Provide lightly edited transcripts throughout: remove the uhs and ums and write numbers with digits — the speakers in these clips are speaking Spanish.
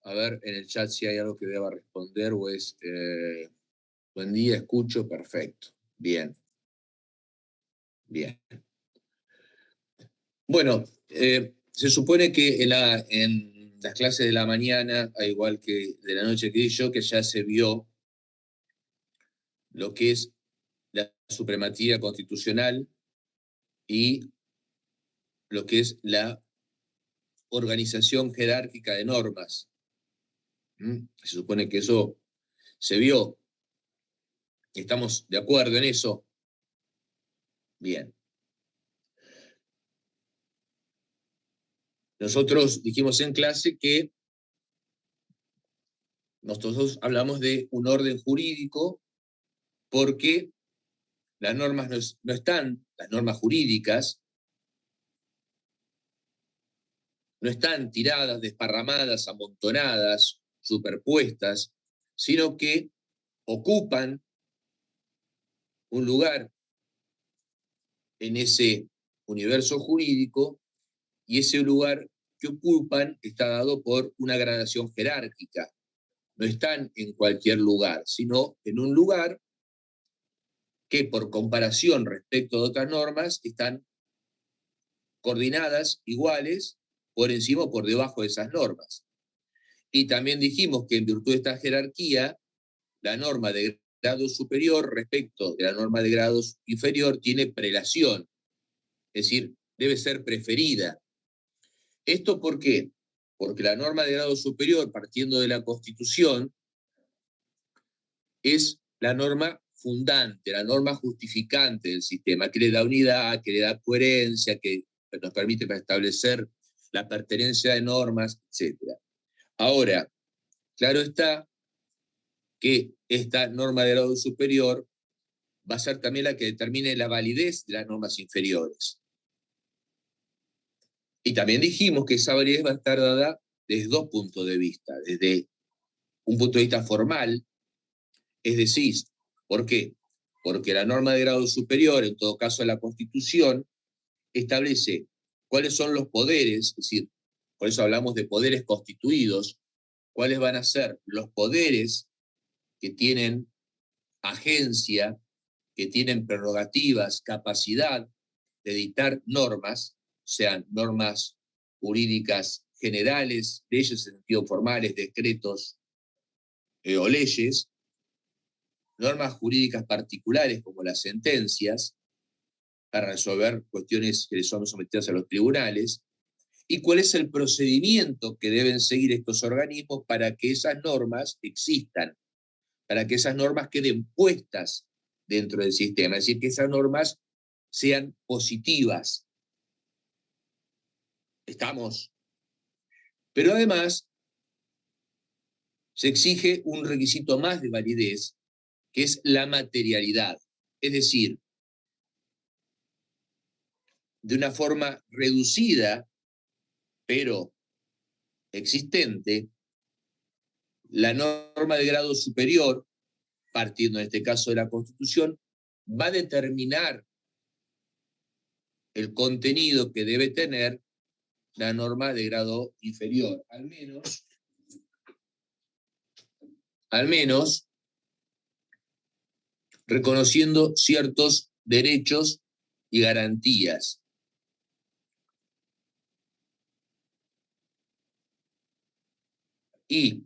A ver en el chat si hay algo que deba responder o es buen día, escucho, perfecto. Bien. Bien. Bueno, se supone que en las clases de la mañana, al igual que de la noche que di yo, que ya se vio lo que es la supremacía constitucional y lo que es la organización jerárquica de normas. Se supone que eso se vio. ¿Estamos de acuerdo en eso? Bien. Nosotros dijimos en clase que nosotros hablamos de un orden jurídico porque las normas no están, las normas jurídicas, no están tiradas, desparramadas, amontonadas, superpuestas, sino que ocupan un lugar en ese universo jurídico y ese lugar que ocupan está dado por una gradación jerárquica. No están en cualquier lugar, sino en un lugar que por comparación respecto de otras normas están coordinadas iguales por encima o por debajo de esas normas. Y también dijimos que en virtud de esta jerarquía, la norma de grado superior respecto de la norma de grado inferior tiene prelación, es decir, debe ser preferida. ¿Esto por qué? Porque la norma de grado superior, partiendo de la Constitución, es la norma fundante, la norma justificante del sistema, que le da unidad, que le da coherencia, que nos permite establecer la pertenencia de normas, etc. Ahora, claro está que esta norma de grado superior va a ser también la que determine la validez de las normas inferiores. Y también dijimos que esa validez va a estar dada desde dos puntos de vista. Desde un punto de vista formal, es decir, ¿por qué? Porque la norma de grado superior, en todo caso la Constitución, establece cuáles son los poderes, es decir, por eso hablamos de poderes constituidos, cuáles van a ser los poderes que tienen agencia, que tienen prerrogativas, capacidad de dictar normas, sean normas jurídicas generales, leyes en sentido formales, decretos o leyes, normas jurídicas particulares como las sentencias, para resolver cuestiones que son sometidas a los tribunales, y cuál es el procedimiento que deben seguir estos organismos para que esas normas existan, para que esas normas queden puestas dentro del sistema, es decir, que esas normas sean positivas. ¿Estamos? Pero además se exige un requisito más de validez, que es la materialidad. Es decir, de una forma reducida, pero existente, la norma de grado superior, partiendo en este caso de la Constitución, va a determinar el contenido que debe tener la norma de grado inferior, al menos reconociendo ciertos derechos y garantías. Y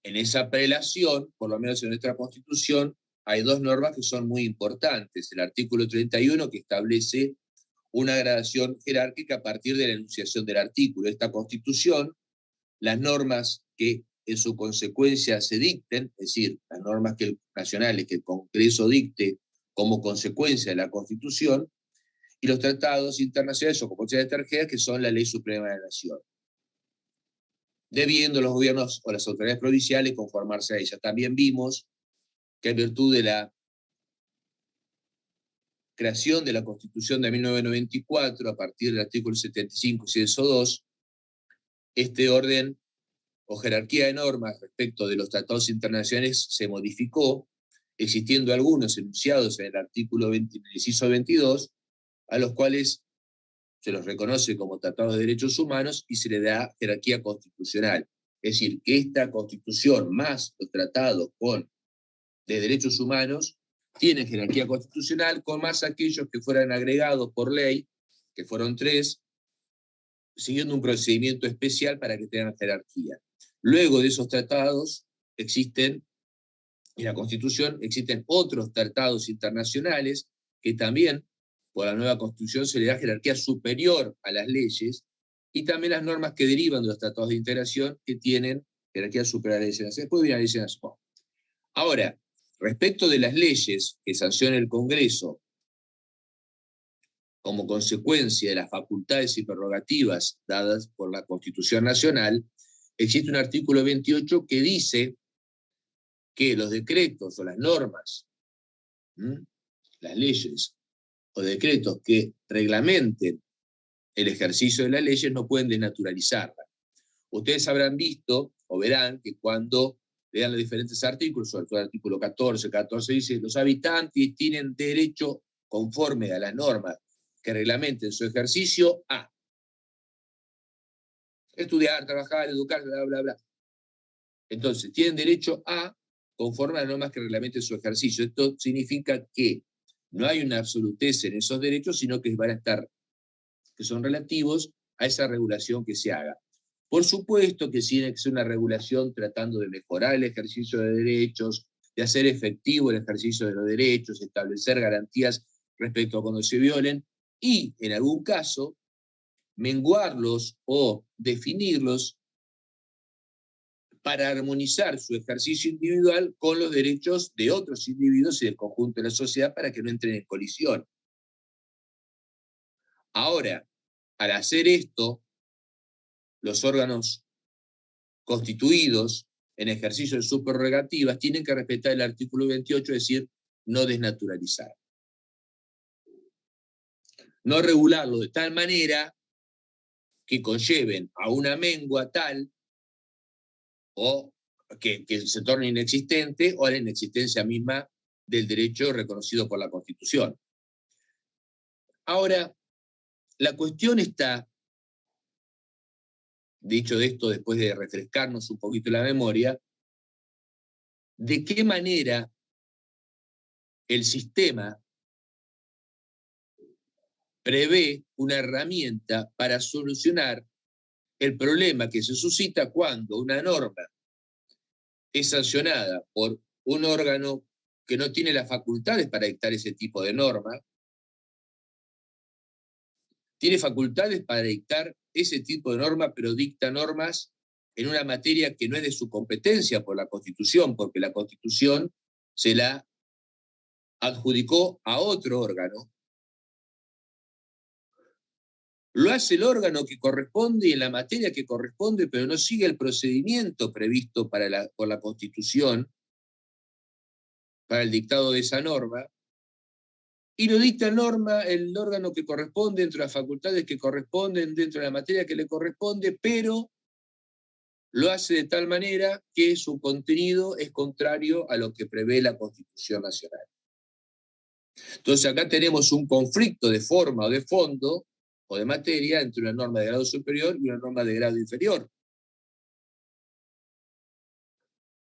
en esa prelación, por lo menos en nuestra Constitución, hay dos normas que son muy importantes. El artículo 31, que establece una gradación jerárquica a partir de la enunciación del artículo. Esta Constitución, las normas que en su consecuencia se dicten, es decir, las normas nacionales que el Congreso dicte como consecuencia de la Constitución, y los tratados internacionales o convenciones extranjeras, que son la ley suprema de la nación, debiendo los gobiernos o las autoridades provinciales conformarse a ella. También vimos que en virtud de la creación de la Constitución de 1994, a partir del artículo 75, inciso 2, este orden o jerarquía de normas respecto de los tratados internacionales se modificó, existiendo algunos enunciados en el artículo 20, inciso 22, a los cuales se los reconoce como tratados de derechos humanos y se le da jerarquía constitucional. Es decir, que esta Constitución más los tratados de derechos humanos tienen jerarquía constitucional, con más aquellos que fueran agregados por ley, que fueron 3, siguiendo un procedimiento especial para que tengan jerarquía. Luego de esos tratados existen, en la Constitución, existen otros tratados internacionales que también, por la nueva Constitución, se le da jerarquía superior a las leyes, y también las normas que derivan de los tratados de integración que tienen jerarquía superior a las leyes. Después viene la ley nacional. Ahora, respecto de las leyes que sanciona el Congreso como consecuencia de las facultades y prerrogativas dadas por la Constitución Nacional, existe un artículo 28 que dice que los decretos o las normas, las leyes o decretos que reglamenten el ejercicio de las leyes no pueden desnaturalizarla. Ustedes habrán visto o verán que cuando lean los diferentes artículos, sobre todo el artículo 14 dice: los habitantes tienen derecho, conforme a las normas que reglamenten su ejercicio, a estudiar, trabajar, educar, bla, bla, bla. Entonces, tienen derecho a, conforme a las normas que reglamenten su ejercicio. Esto significa que no hay una absolutez en esos derechos, sino que van a estar, que son relativos a esa regulación que se haga. Por supuesto que tiene que ser una regulación tratando de mejorar el ejercicio de derechos, de hacer efectivo el ejercicio de los derechos, establecer garantías respecto a cuando se violen, y en algún caso menguarlos o definirlos para armonizar su ejercicio individual con los derechos de otros individuos y del conjunto de la sociedad, para que no entren en colisión. Ahora, al hacer esto, los órganos constituidos en ejercicio de sus prerrogativas tienen que respetar el artículo 28, es decir, no desnaturalizar. No regularlo de tal manera que conlleven a una mengua tal o que se torne inexistente, o a la inexistencia misma del derecho reconocido por la Constitución. Ahora, la cuestión está, dicho de esto, después de refrescarnos un poquito la memoria, de qué manera el sistema prevé una herramienta para solucionar el problema que se suscita cuando una norma es sancionada por un órgano que no tiene las facultades para dictar ese tipo de norma, tiene facultades para dictar ese tipo de norma, pero dicta normas en una materia que no es de su competencia por la Constitución, porque la Constitución se la adjudicó a otro órgano. Lo hace el órgano que corresponde y en la materia que corresponde, pero no sigue el procedimiento previsto por la Constitución para el dictado de esa norma, y lo dicta el órgano que corresponde, dentro de las facultades que corresponden, dentro de la materia que le corresponde, pero lo hace de tal manera que su contenido es contrario a lo que prevé la Constitución Nacional. Entonces acá tenemos un conflicto de forma o de fondo o de materia entre una norma de grado superior y una norma de grado inferior.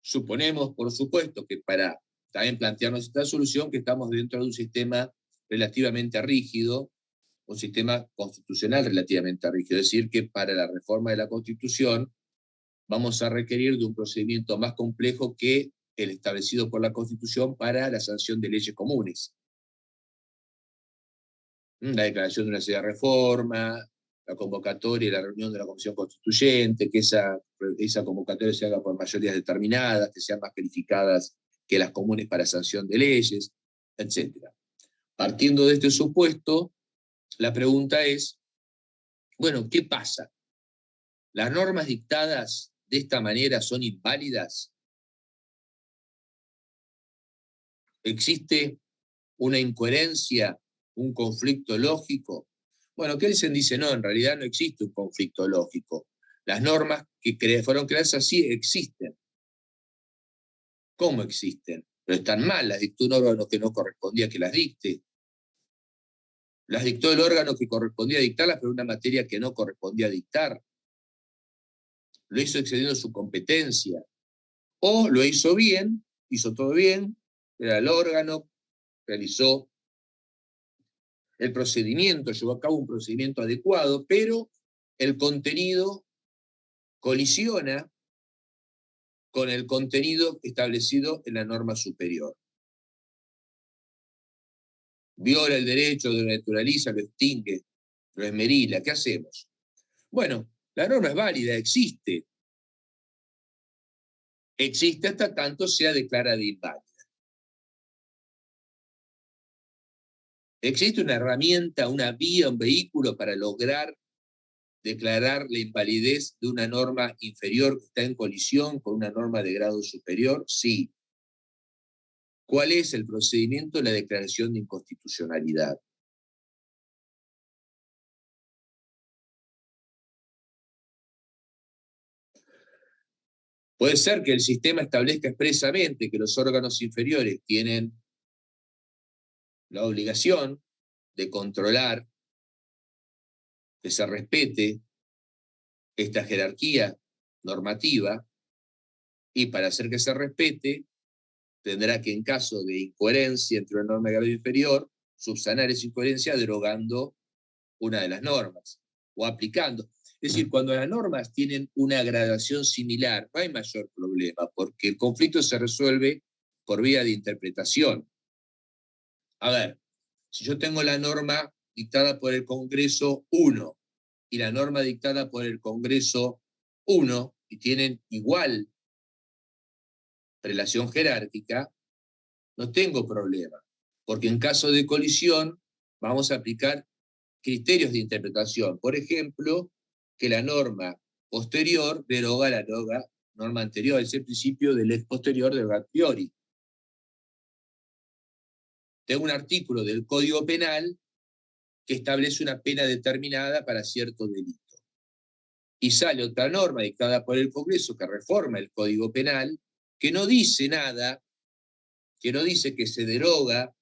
Suponemos, por supuesto, que para también plantearnos esta solución, que estamos dentro de un sistema relativamente rígido, un sistema constitucional relativamente rígido, es decir, que para la reforma de la Constitución vamos a requerir de un procedimiento más complejo que el establecido por la Constitución para la sanción de leyes comunes. La declaración de una necesidad de reforma, la convocatoria y la reunión de la Comisión Constituyente, que esa convocatoria se haga por mayorías determinadas, que sean más calificadas que las comunes para sanción de leyes, etc. Partiendo de este supuesto, la pregunta es, bueno, ¿qué pasa? ¿Las normas dictadas de esta manera son inválidas? ¿Existe una incoherencia, un conflicto lógico? Bueno, Kelsen dice, no, en realidad no existe un conflicto lógico. Las normas que fueron creadas así existen. ¿Cómo existen? Pero están mal, las dictó un órgano que no correspondía que las dicte. Las dictó el órgano que correspondía dictarlas, pero una materia que no correspondía dictar. lo hizo excediendo su competencia, o lo hizo bien, hizo todo bien, era el órgano, realizó el procedimiento, llevó a cabo un procedimiento adecuado, pero el contenido colisiona con el contenido establecido en la norma superior. Viola el derecho, lo naturaliza, lo extingue, lo esmerila. ¿Qué hacemos? Bueno, la norma es válida, existe. Existe hasta tanto sea declarada inválida. Existe una herramienta, una vía, un vehículo para lograr declarar la invalidez de una norma inferior que está en colisión con una norma de grado superior. Sí. ¿Cuál es el procedimiento de la declaración de inconstitucionalidad? Puede ser que el sistema establezca expresamente que los órganos inferiores tienen la obligación de controlar que se respete esta jerarquía normativa, y para hacer que se respete tendrá que, en caso de incoherencia entre una norma de grado inferior, subsanar esa incoherencia derogando una de las normas o aplicando. Es decir, cuando las normas tienen una gradación similar, no hay mayor problema, porque el conflicto se resuelve por vía de interpretación. A ver, si yo tengo la norma dictada por el Congreso 1 y la norma dictada por el Congreso 1 y tienen igual relación jerárquica, no tengo problema, porque en caso de colisión vamos a aplicar criterios de interpretación. Por ejemplo, que la norma posterior deroga la norma anterior, es el principio del ex posterior deroga a priori. Tengo un artículo del Código Penal que establece una pena determinada para cierto delito. Y sale otra norma dictada por el Congreso que reforma el Código Penal, que no dice nada, que no dice que se deroga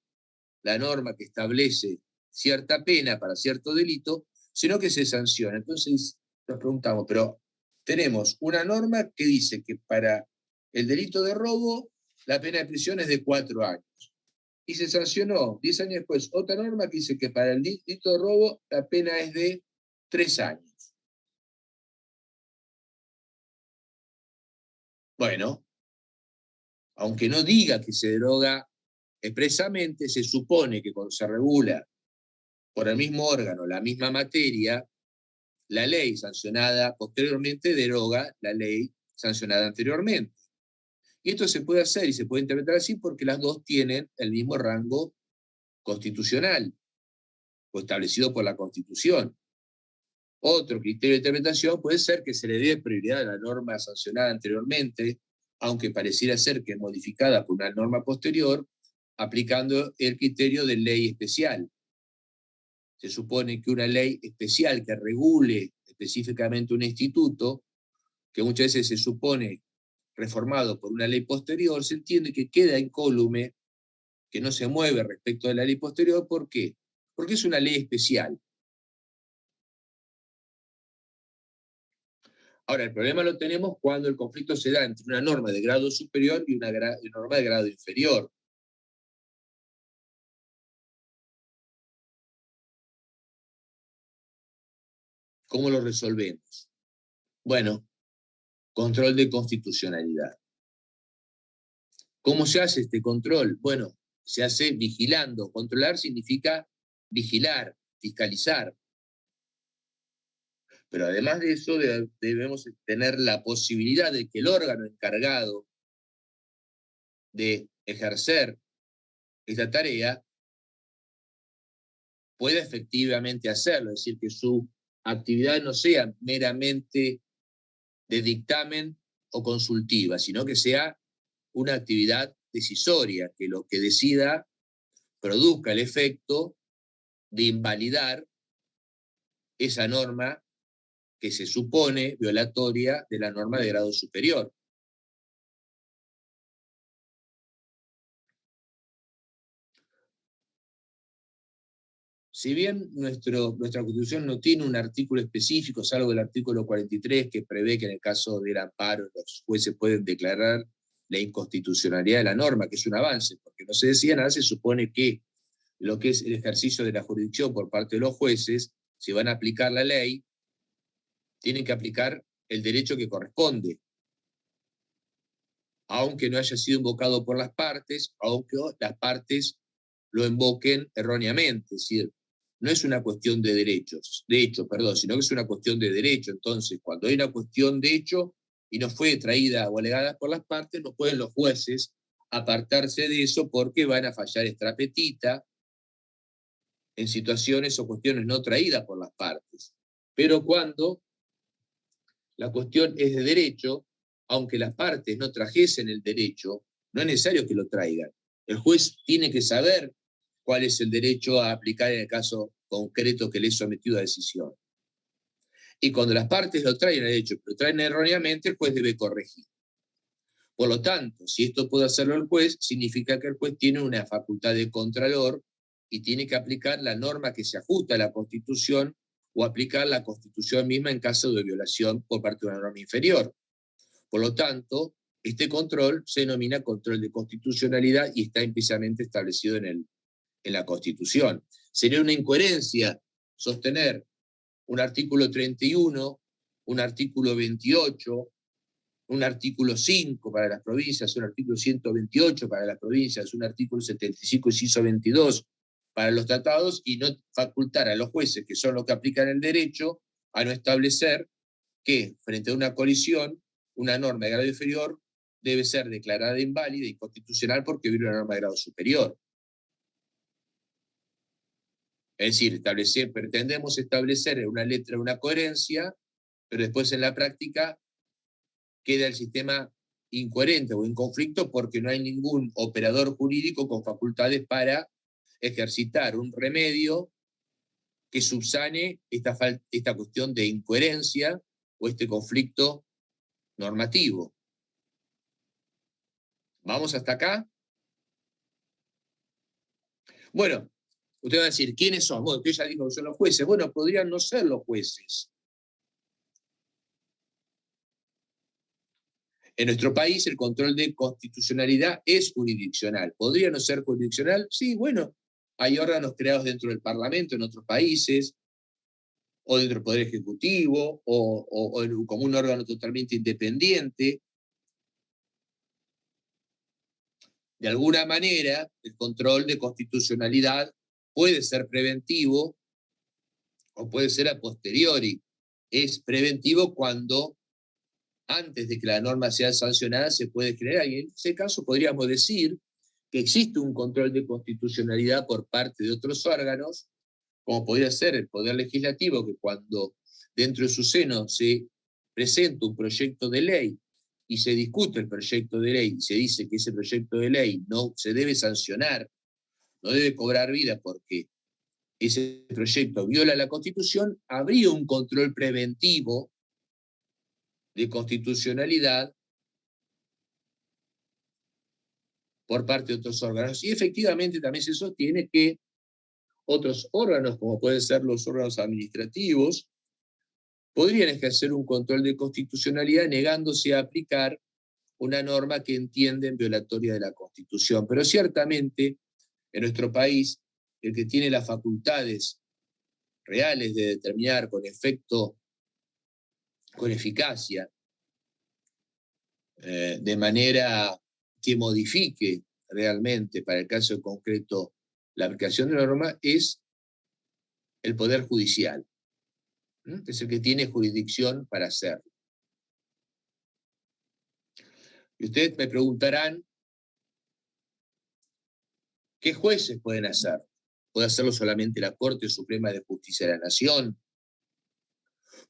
la norma que establece cierta pena para cierto delito, sino que se sanciona. Entonces nos preguntamos, pero tenemos una norma que dice que para el delito de robo la pena de prisión es de 4 años. Y se sancionó 10 años después otra norma que dice que para el delito de robo la pena es de 3 años. Bueno, aunque no diga que se deroga expresamente, se supone que cuando se regula por el mismo órgano la misma materia, la ley sancionada posteriormente deroga la ley sancionada anteriormente. Y esto se puede hacer y se puede interpretar así porque las dos tienen el mismo rango constitucional o establecido por la Constitución. Otro criterio de interpretación puede ser que se le dé prioridad a la norma sancionada anteriormente, aunque pareciera ser que es modificada por una norma posterior, aplicando el criterio de ley especial. Se supone que una ley especial que regule específicamente un instituto, que muchas veces se supone reformado por una ley posterior, se entiende que queda incólume, que no se mueve respecto de la ley posterior. ¿Por qué? Porque es una ley especial. Ahora, el problema lo tenemos cuando el conflicto se da entre una norma de grado superior y una norma de grado inferior. ¿Cómo lo resolvemos? Bueno, control de constitucionalidad. ¿Cómo se hace este control? Bueno, se hace vigilando. Controlar significa vigilar, fiscalizar. Pero además de eso, debemos tener la posibilidad de que el órgano encargado de ejercer esta tarea pueda efectivamente hacerlo, es decir, que su actividad no sea meramente de dictamen o consultiva, sino que sea una actividad decisoria, que lo que decida produzca el efecto de invalidar esa norma que se supone violatoria de la norma de grado superior. si bien nuestra Constitución no tiene un artículo específico, salvo el artículo 43, que prevé que en el caso del amparo los jueces pueden declarar la inconstitucionalidad de la norma, que es un avance, porque no se decía nada, se supone que lo que es el ejercicio de la jurisdicción por parte de los jueces, si van a aplicar la ley, tienen que aplicar el derecho que corresponde, aunque no haya sido invocado por las partes, aunque las partes lo invoquen erróneamente, es decir, no es una cuestión de hecho, sino que es una cuestión de derecho. Entonces, cuando hay una cuestión de hecho y no fue traída o alegada por las partes, no pueden los jueces apartarse de eso porque van a fallar extrapetita en situaciones o cuestiones no traídas por las partes. Pero cuando la cuestión es de derecho, aunque las partes no trajesen el derecho, no es necesario que lo traigan. El juez tiene que saber cuál es el derecho a aplicar en el caso concreto que le es sometido a decisión. Y cuando las partes lo traen el derecho, pero lo traen erróneamente, el juez debe corregir. Por lo tanto, si esto puede hacerlo el juez, significa que el juez tiene una facultad de contralor y tiene que aplicar la norma que se ajusta a la Constitución o aplicar la Constitución misma en caso de violación por parte de una norma inferior. Por lo tanto, este control se denomina control de constitucionalidad y está implícitamente establecido en la Constitución. Sería una incoherencia sostener un artículo 31, un artículo 28, un artículo 5 para las provincias, un artículo 128 para las provincias, un artículo 75, inciso 22 para los tratados, y no facultar a los jueces, que son los que aplican el derecho, a no establecer que, frente a una colisión, una norma de grado inferior debe ser declarada inválida e inconstitucional porque viola una norma de grado superior. Es decir, pretendemos establecer en una letra una coherencia, pero después en la práctica queda el sistema incoherente o en conflicto porque no hay ningún operador jurídico con facultades para ejercitar un remedio que subsane esta cuestión de incoherencia o este conflicto normativo. ¿Vamos hasta acá? Bueno, usted va a decir, ¿quiénes son? Bueno, usted ya dijo que son los jueces. Bueno, podrían no ser los jueces. En nuestro país el control de constitucionalidad es jurisdiccional. ¿Podría no ser jurisdiccional? Sí, bueno, hay órganos creados dentro del Parlamento en otros países, o dentro del Poder Ejecutivo, o como un órgano totalmente independiente. De alguna manera, el control de constitucionalidad puede ser preventivo o puede ser a posteriori. Es preventivo cuando, antes de que la norma sea sancionada, se puede generar. Y en ese caso podríamos decir que existe un control de constitucionalidad por parte de otros órganos, como podría ser el Poder Legislativo, que cuando dentro de su seno se presenta un proyecto de ley y se discute el proyecto de ley y se dice que ese proyecto de ley no se debe sancionar, no debe cobrar vida porque ese proyecto viola la Constitución, habría un control preventivo de constitucionalidad por parte de otros órganos. Y efectivamente también se sostiene que otros órganos, como pueden ser los órganos administrativos, podrían ejercer un control de constitucionalidad negándose a aplicar una norma que entienden violatoria de la Constitución. Pero ciertamente, en nuestro país, el que tiene las facultades reales de determinar con efecto, con eficacia, de manera que modifique realmente, para el caso concreto, la aplicación de la norma, es el Poder Judicial, que es el que tiene jurisdicción para hacerlo. Y ustedes me preguntarán, ¿qué jueces pueden hacer? ¿Puede hacerlo solamente la Corte Suprema de Justicia de la Nación?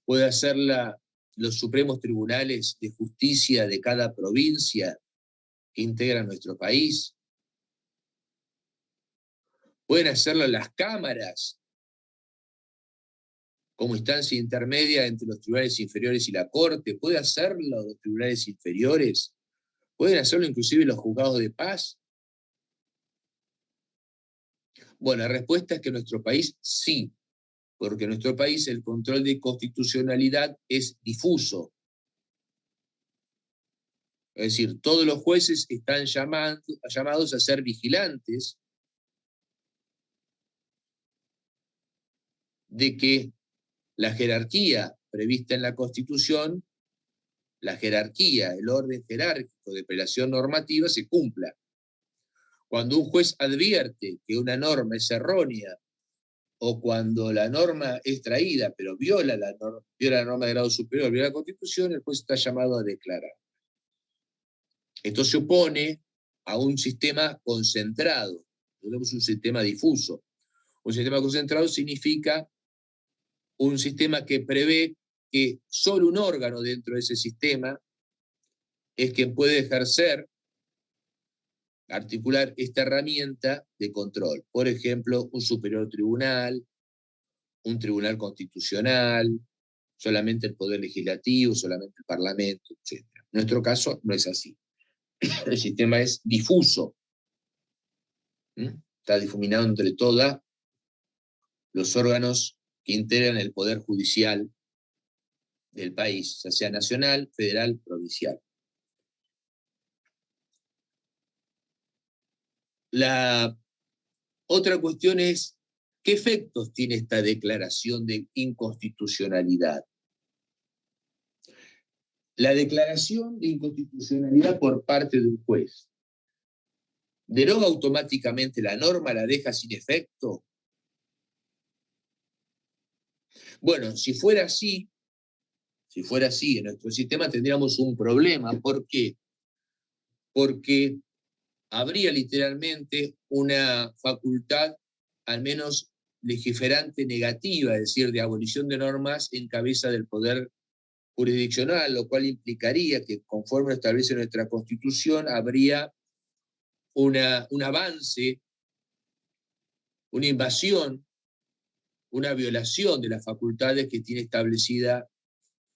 ¿Puede hacerla los supremos tribunales de justicia de cada provincia que integra nuestro país? ¿Pueden hacerlo las cámaras como instancia intermedia entre los tribunales inferiores y la Corte? ¿Puede hacerlo los tribunales inferiores? ¿Pueden hacerlo inclusive los juzgados de paz? Bueno, la respuesta es que en nuestro país sí, porque en nuestro país el control de constitucionalidad es difuso. Es decir, todos los jueces están llamados a ser vigilantes de que la jerarquía prevista en la Constitución, la jerarquía, el orden jerárquico de operación normativa se cumpla. Cuando un juez advierte que una norma es errónea o cuando la norma es traída pero viola la norma de grado superior, viola la Constitución, el juez está llamado a declarar. Esto se opone a un sistema concentrado, tenemos un sistema difuso. Un sistema concentrado significa un sistema que prevé que solo un órgano dentro de ese sistema es quien puede ejercer, articular esta herramienta de control. Por ejemplo, un superior tribunal, un tribunal constitucional, solamente el Poder Legislativo, solamente el Parlamento, etc. En nuestro caso no es así. El sistema es difuso. Está difuminado entre todos los órganos que integran el Poder Judicial del país, ya sea nacional, federal, provincial. La otra cuestión es, ¿qué efectos tiene esta declaración de inconstitucionalidad? La declaración de inconstitucionalidad por parte de un juez ¿deroga automáticamente la norma, la deja sin efecto? Bueno, si fuera así, en nuestro sistema tendríamos un problema. ¿Por qué? Porque habría literalmente una facultad, al menos legiferante negativa, es decir, de abolición de normas en cabeza del Poder Jurisdiccional, lo cual implicaría que, conforme establece nuestra Constitución, habría un avance, una invasión, una violación de las facultades que tiene establecida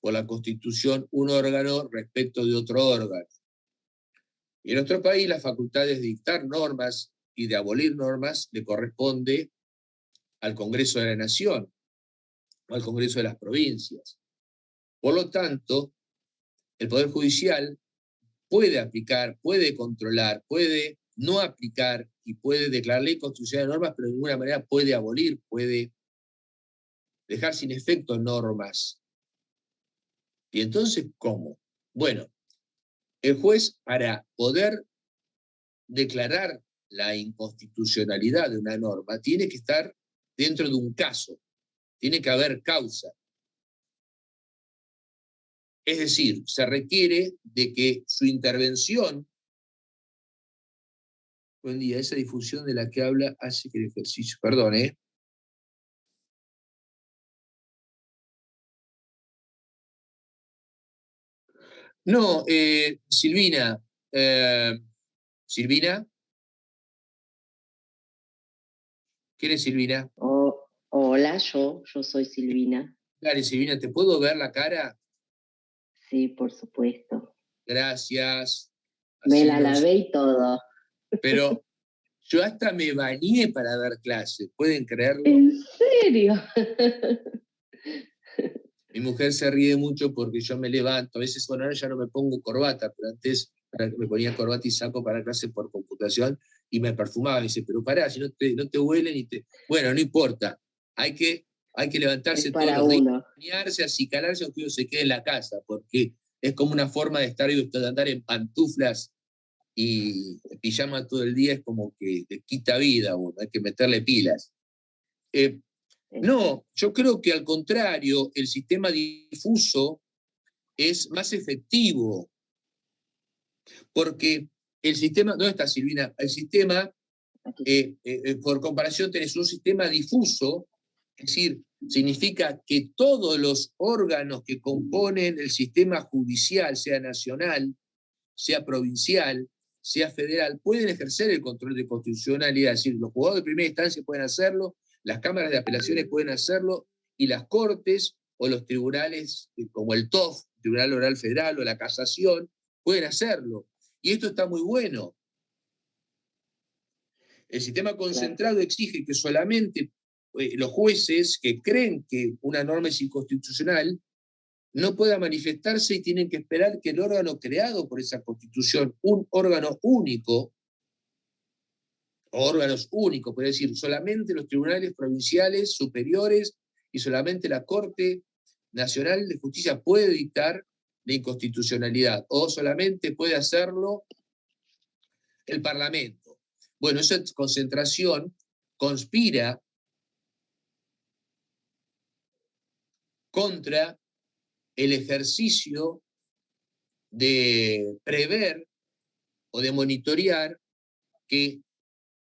por la Constitución un órgano respecto de otro órgano. Y en nuestro país las facultades de dictar normas y de abolir normas le corresponde al Congreso de la Nación o al Congreso de las Provincias. Por lo tanto, el Poder Judicial puede aplicar, puede controlar, puede no aplicar y puede declarar ley constitucional de normas, pero de ninguna manera puede abolir, puede dejar sin efecto normas. ¿Y entonces cómo? Bueno, el juez, para poder declarar la inconstitucionalidad de una norma, tiene que estar dentro de un caso, tiene que haber causa. Es decir, se requiere de que su intervención, buen día, esa difusión de la que habla hace que el ejercicio, perdón, No, Silvina, Silvina, ¿quién es Silvina? Oh, hola, yo soy Silvina. Dale, Silvina, ¿te puedo ver la cara? Sí, por supuesto. Gracias. Me la lavé y todo. Pero yo hasta me bañé para dar clases, ¿pueden creerlo? ¿En serio? Mi mujer se ríe mucho porque yo me levanto, a veces, bueno, ahora ya no me pongo corbata, pero antes me ponía corbata y saco para clase por computación y me perfumaba. Me dice, pero pará, si no te huelen y te... Bueno, no importa, hay que levantarse todos los días, bañarse, acicalarse, aunque uno se quede en la casa, porque es como una forma de estar y de andar en pantuflas y pijama todo el día, es como que te quita vida, bueno, hay que meterle pilas. No, yo creo que al contrario, el sistema difuso es más efectivo, porque el sistema, ¿dónde está Silvina? El sistema, por comparación, tenés un sistema difuso, es decir, significa que todos los órganos que componen el sistema judicial, sea nacional, sea provincial, sea federal, pueden ejercer el control de constitucionalidad, es decir, los juzgados de primera instancia pueden hacerlo, las cámaras de apelaciones pueden hacerlo, y las cortes o los tribunales, como el TOF, Tribunal Oral Federal, o la Casación, pueden hacerlo. Y esto está muy bueno. El sistema concentrado exige que solamente los jueces que creen que una norma es inconstitucional no pueda manifestarse y tienen que esperar que el órgano creado por esa Constitución, un órgano único, o órganos únicos, puede decir, solamente los tribunales provinciales superiores y solamente la Corte Nacional de Justicia puede dictar la inconstitucionalidad, o solamente puede hacerlo el Parlamento. Bueno, esa concentración conspira contra el ejercicio de prever o de monitorear que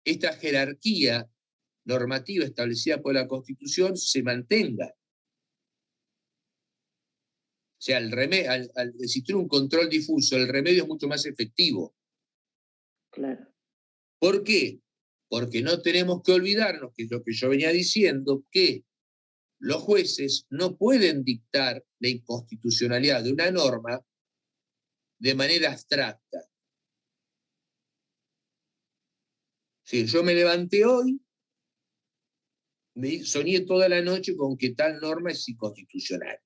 esta jerarquía normativa establecida por la Constitución se mantenga. O sea, al existir un control difuso, el remedio es mucho más efectivo. Claro. ¿Por qué? Porque no tenemos que olvidarnos, que es lo que yo venía diciendo, que los jueces no pueden dictar la inconstitucionalidad de una norma de manera abstracta. Si yo me levanté hoy, soñé toda la noche con que tal norma es inconstitucional.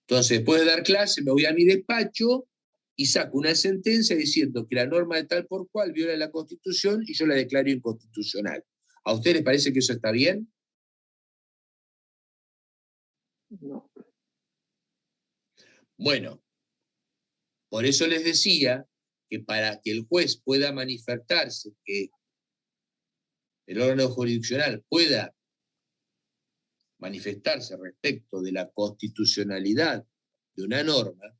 Entonces, después de dar clase, me voy a mi despacho y saco una sentencia diciendo que la norma de tal por cual viola la Constitución y yo la declaro inconstitucional. ¿A ustedes les parece que eso está bien? No. Bueno, por eso les decía que para que el juez pueda manifestarse, que el órgano jurisdiccional pueda manifestarse respecto de la constitucionalidad de una norma,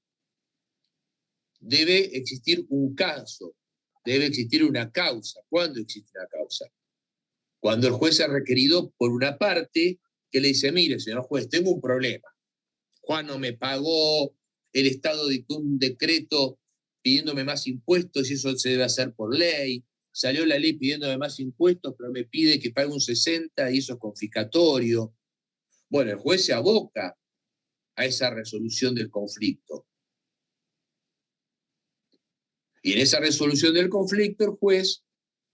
debe existir un caso, debe existir una causa. ¿Cuándo existe una causa? Cuando el juez ha requerido por una parte que le dice, mire, señor juez, tengo un problema. Juan no me pagó, el Estado dictó un decreto pidiéndome más impuestos y eso se debe hacer por ley. Salió la ley pidiéndome más impuestos, pero me pide que pague un 60 y eso es confiscatorio. Bueno, el juez se aboca a esa resolución del conflicto. Y en esa resolución del conflicto el juez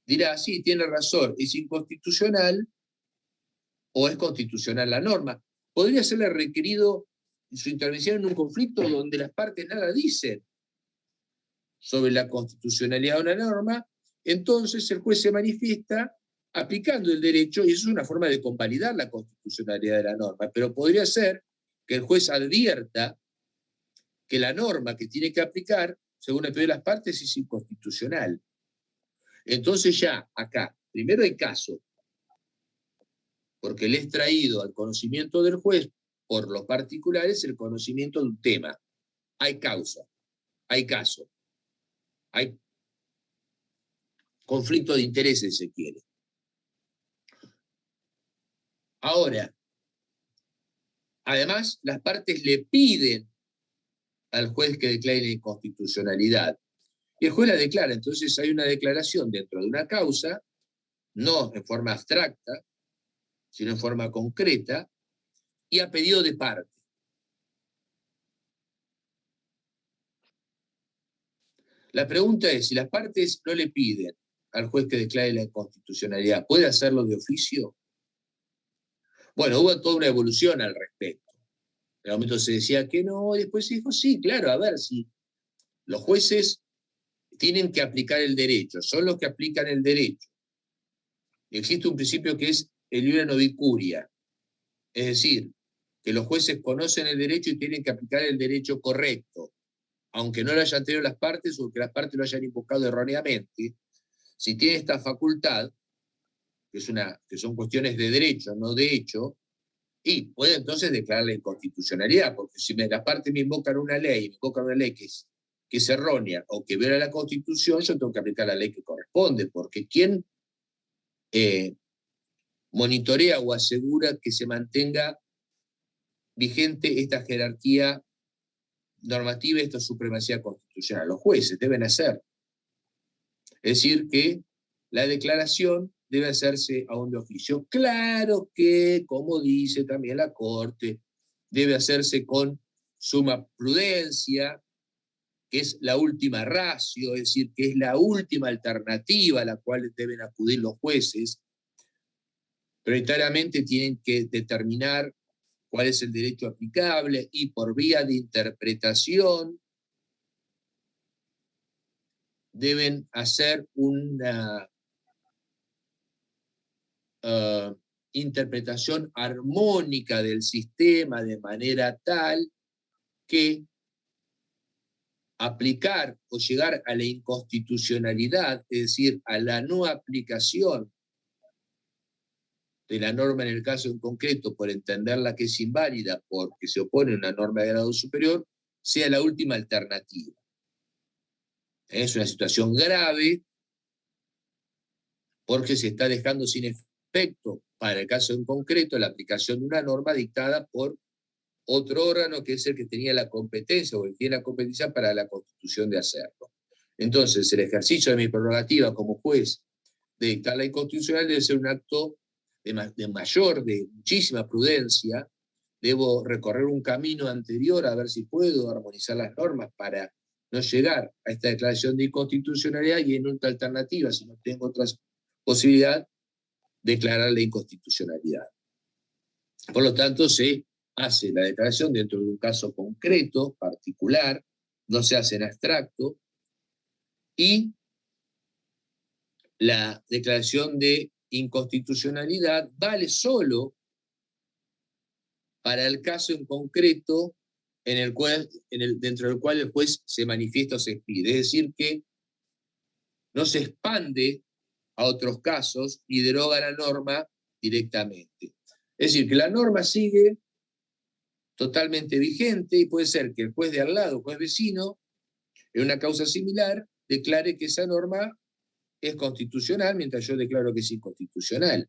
dirá, sí, tiene razón, es inconstitucional o es constitucional la norma. Podría serle requerido su intervención en un conflicto donde las partes nada dicen sobre la constitucionalidad de una norma, entonces el juez se manifiesta aplicando el derecho y eso es una forma de convalidar la constitucionalidad de la norma, pero podría ser que el juez advierta que la norma que tiene que aplicar, según el pedido de las partes, es inconstitucional. Entonces ya acá, primero hay caso, porque le es traído al conocimiento del juez por los particulares el conocimiento de un tema. Hay causa, hay caso, hay conflicto de intereses, si se quiere. Ahora, además, las partes le piden al juez que declare la inconstitucionalidad. Y el juez la declara, entonces hay una declaración dentro de una causa, no en forma abstracta, sino en forma concreta, y a pedido de parte. La pregunta es, si las partes no le piden al juez que declare la inconstitucionalidad, ¿puede hacerlo de oficio? Bueno, hubo toda una evolución al respecto. En el momento se decía que no, y después se dijo, sí, claro, a ver, si los jueces tienen que aplicar el derecho, son los que aplican el derecho. Existe un principio que es el iura novicuria, es decir, que los jueces conocen el derecho y tienen que aplicar el derecho correcto, aunque no lo hayan tenido las partes o que las partes lo hayan invocado erróneamente. Si tiene esta facultad, que son cuestiones de derecho, no de hecho, y puede entonces declarar la inconstitucionalidad, porque si las partes me invocan una ley, que es errónea o que viola la Constitución, yo tengo que aplicar la ley que corresponde, porque ¿quién monitorea o asegura que se mantenga vigente esta jerarquía normativa y esta supremacía constitucional? Los jueces deben hacer. Es decir, que la declaración debe hacerse aún de oficio. Claro que, como dice también la Corte, debe hacerse con suma prudencia, que es la última ratio, es decir, que es la última alternativa a la cual deben acudir los jueces, prioritariamente tienen que determinar cuál es el derecho aplicable y por vía de interpretación deben hacer una interpretación armónica del sistema de manera tal que aplicar o llegar a la inconstitucionalidad, es decir, a la no aplicación de la norma en el caso en concreto por entenderla que es inválida porque se opone a una norma de grado superior, sea la última alternativa. Es una situación grave porque se está dejando sin efecto, para el caso en concreto, la aplicación de una norma dictada por otro órgano que es el que tenía la competencia o el que tiene la competencia para la constitución de hacerlo. Entonces, el ejercicio de mi prerrogativa como juez de dictar la inconstitucional debe ser un acto de muchísima prudencia. Debo recorrer un camino anterior a ver si puedo armonizar las normas para no llegar a esta declaración de inconstitucionalidad y en otra alternativa, si no tengo otra posibilidad, declarar la inconstitucionalidad. Por lo tanto, se hace la declaración dentro de un caso concreto, particular, no se hace en abstracto, y la declaración de inconstitucionalidad vale solo para el caso en concreto en el cual, dentro del cual el juez se manifiesta o se expide. Es decir, que no se expande a otros casos y deroga la norma directamente. Es decir, que la norma sigue totalmente vigente y puede ser que el juez de al lado, juez vecino, en una causa similar, declare que esa norma es constitucional mientras yo declaro que es inconstitucional.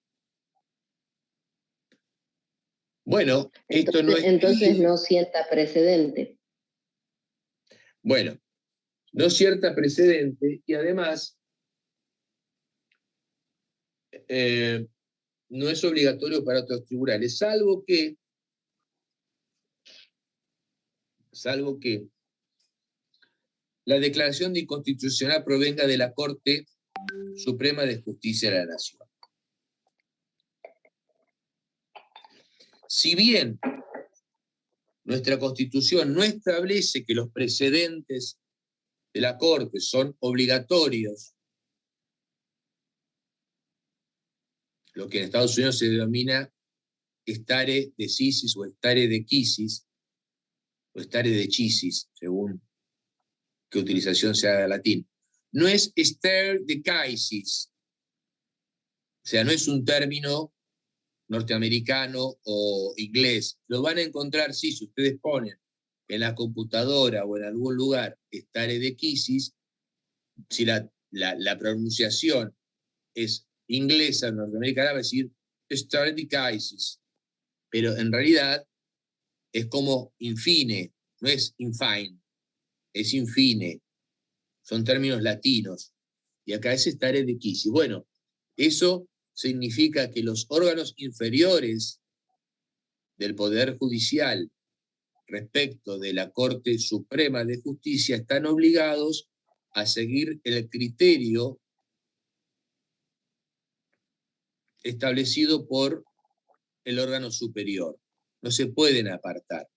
Bueno, esto no es... Entonces no sienta precedente. Bueno, no sienta precedente y además no es obligatorio para otros tribunales, salvo que la declaración de inconstitucional provenga de la Corte Suprema de Justicia de la Nación. Si bien nuestra Constitución no establece que los precedentes de la Corte son obligatorios, lo que en Estados Unidos se denomina stare decisis o stare decisis, o stare decisis, según qué utilización se haga de latín. No es stare decisis, o sea, no es un término norteamericano o inglés. Lo van a encontrar, sí, si ustedes ponen en la computadora o en algún lugar stare decisis, si la pronunciación es inglesa o norteamericana, va a decir stare decisis, pero en realidad es como infine, no es infine, es infine. Son términos latinos. Y acá es stare decisis. Bueno, eso significa que los órganos inferiores del Poder Judicial respecto de la Corte Suprema de Justicia están obligados a seguir el criterio establecido por el órgano superior. No se pueden apartar.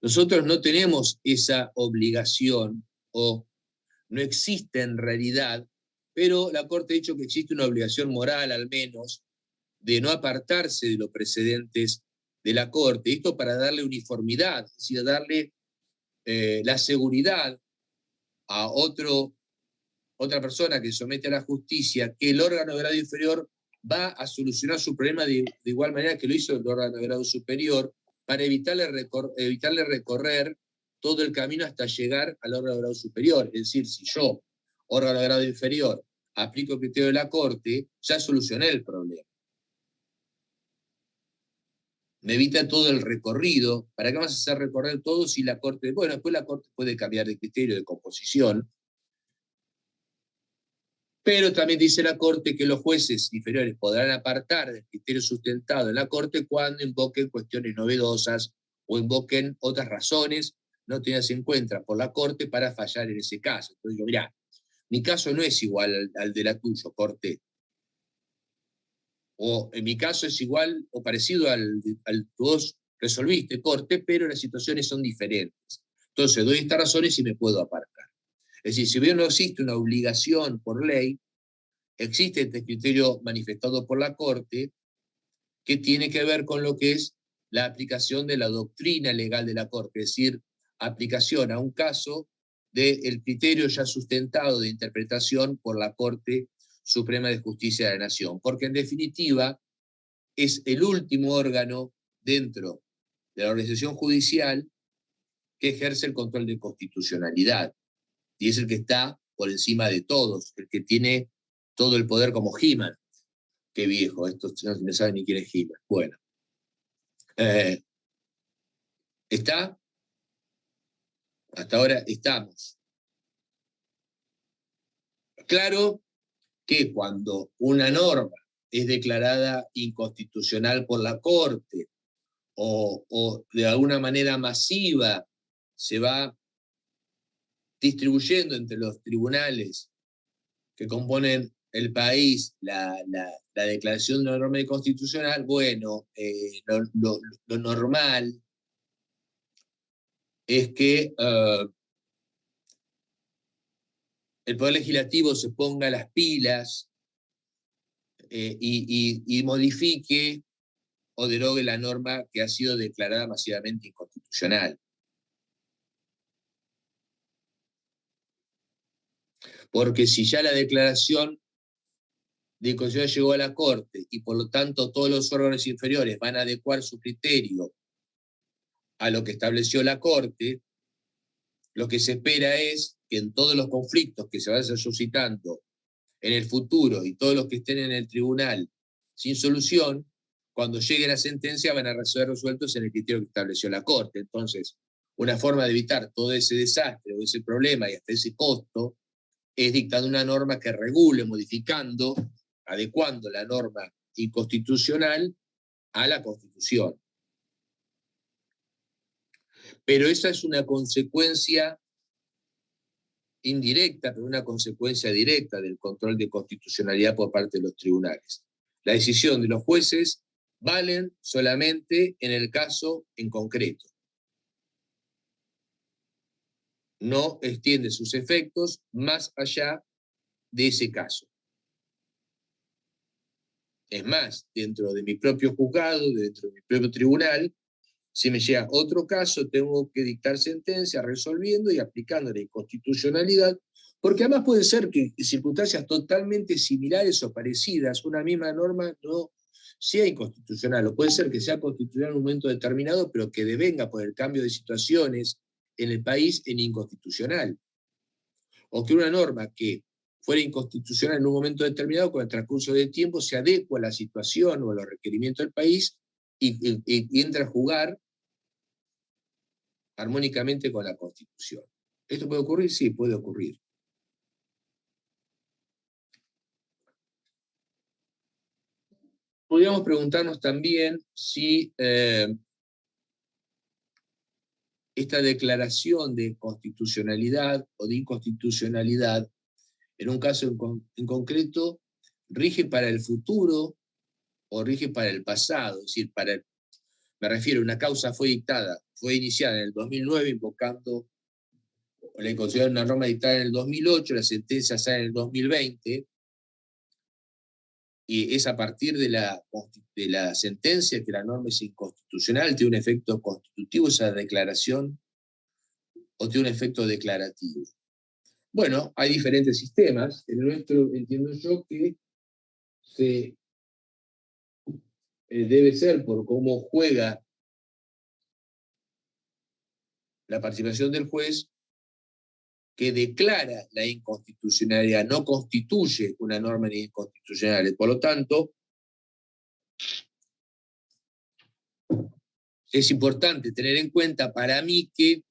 Nosotros no tenemos esa obligación, o no existe en realidad, pero la Corte ha dicho que existe una obligación moral, al menos, de no apartarse de los precedentes de la Corte. Esto para darle uniformidad, es decir, darle la seguridad a otra persona que somete a la justicia que el órgano de grado inferior va a solucionar su problema de igual manera que lo hizo el órgano de grado superior, para evitarle recorrer todo el camino hasta llegar al órgano de grado superior. Es decir, si yo, órgano de grado inferior, aplico el criterio de la Corte, ya solucioné el problema. Me evita todo el recorrido. ¿Para qué vas a hacer recorrer todo si la Corte... Bueno, después la Corte puede cambiar de criterio de composición, pero también dice la Corte que los jueces inferiores podrán apartar del criterio sustentado en la Corte cuando invoquen cuestiones novedosas o invoquen otras razones no tenidas en cuenta por la Corte para fallar en ese caso. Entonces digo, mirá, mi caso no es igual al de la tuya, Corte. O en mi caso es igual o parecido al que vos resolviste, Corte, pero las situaciones son diferentes. Entonces doy estas razones y me puedo apartar. Es decir, si bien no existe una obligación por ley, existe este criterio manifestado por la Corte que tiene que ver con lo que es la aplicación de la doctrina legal de la Corte, es decir, aplicación a un caso del criterio ya sustentado de interpretación por la Corte Suprema de Justicia de la Nación, porque en definitiva es el último órgano dentro de la organización judicial que ejerce el control de constitucionalidad, y es el que está por encima de todos, el que tiene todo el poder como He-Man. Qué viejo, estos no saben ni quién es He-Man. Bueno, ¿está? Hasta ahora estamos. Claro que cuando una norma es declarada inconstitucional por la Corte o de alguna manera masiva se va distribuyendo entre los tribunales que componen el país la declaración de una norma inconstitucional, bueno, lo normal es que el Poder Legislativo se ponga las pilas y modifique o derogue la norma que ha sido declarada masivamente inconstitucional. Porque si ya la declaración de inconstitucionalidad llegó a la Corte y por lo tanto todos los órganos inferiores van a adecuar su criterio a lo que estableció la Corte, lo que se espera es que en todos los conflictos que se vayan suscitando en el futuro y todos los que estén en el tribunal sin solución, cuando llegue la sentencia van a ser resueltos en el criterio que estableció la Corte. Entonces, una forma de evitar todo ese desastre o ese problema y hasta ese costo es dictando una norma que regule, modificando, adecuando la norma inconstitucional a la Constitución. Pero esa es una consecuencia indirecta, pero una consecuencia directa del control de constitucionalidad por parte de los tribunales. La decisión de los jueces valen solamente en el caso en concreto. No extiende sus efectos más allá de ese caso. Es más, dentro de mi propio juzgado, dentro de mi propio tribunal, si me llega otro caso, tengo que dictar sentencia resolviendo y aplicando la inconstitucionalidad, porque además puede ser que en circunstancias totalmente similares o parecidas, una misma norma no sea inconstitucional, o puede ser que sea constitucional en un momento determinado, pero que devenga por el cambio de situaciones en el país en inconstitucional. O que una norma que fuera inconstitucional en un momento determinado, con el transcurso del tiempo, se adecua a la situación o a los requerimientos del país y entra a jugar armónicamente con la Constitución. ¿Esto puede ocurrir? Sí, puede ocurrir. Podríamos preguntarnos también si esta declaración de constitucionalidad o de inconstitucionalidad, en un caso en concreto, rige para el futuro o rige para el pasado. Es decir, me refiero, una causa fue iniciada en el 2009 invocando la inconstitucionalidad de una norma dictada en el 2008, la sentencia sale en el 2020, y es a partir de la sentencia que la norma es inconstitucional, tiene un efecto constitutivo esa declaración, o tiene un efecto declarativo. Bueno, hay diferentes sistemas. El nuestro, entiendo yo, que debe ser por cómo juega la participación del juez, que declara la inconstitucionalidad, no constituye una norma inconstitucional. Por lo tanto, es importante tener en cuenta para mí que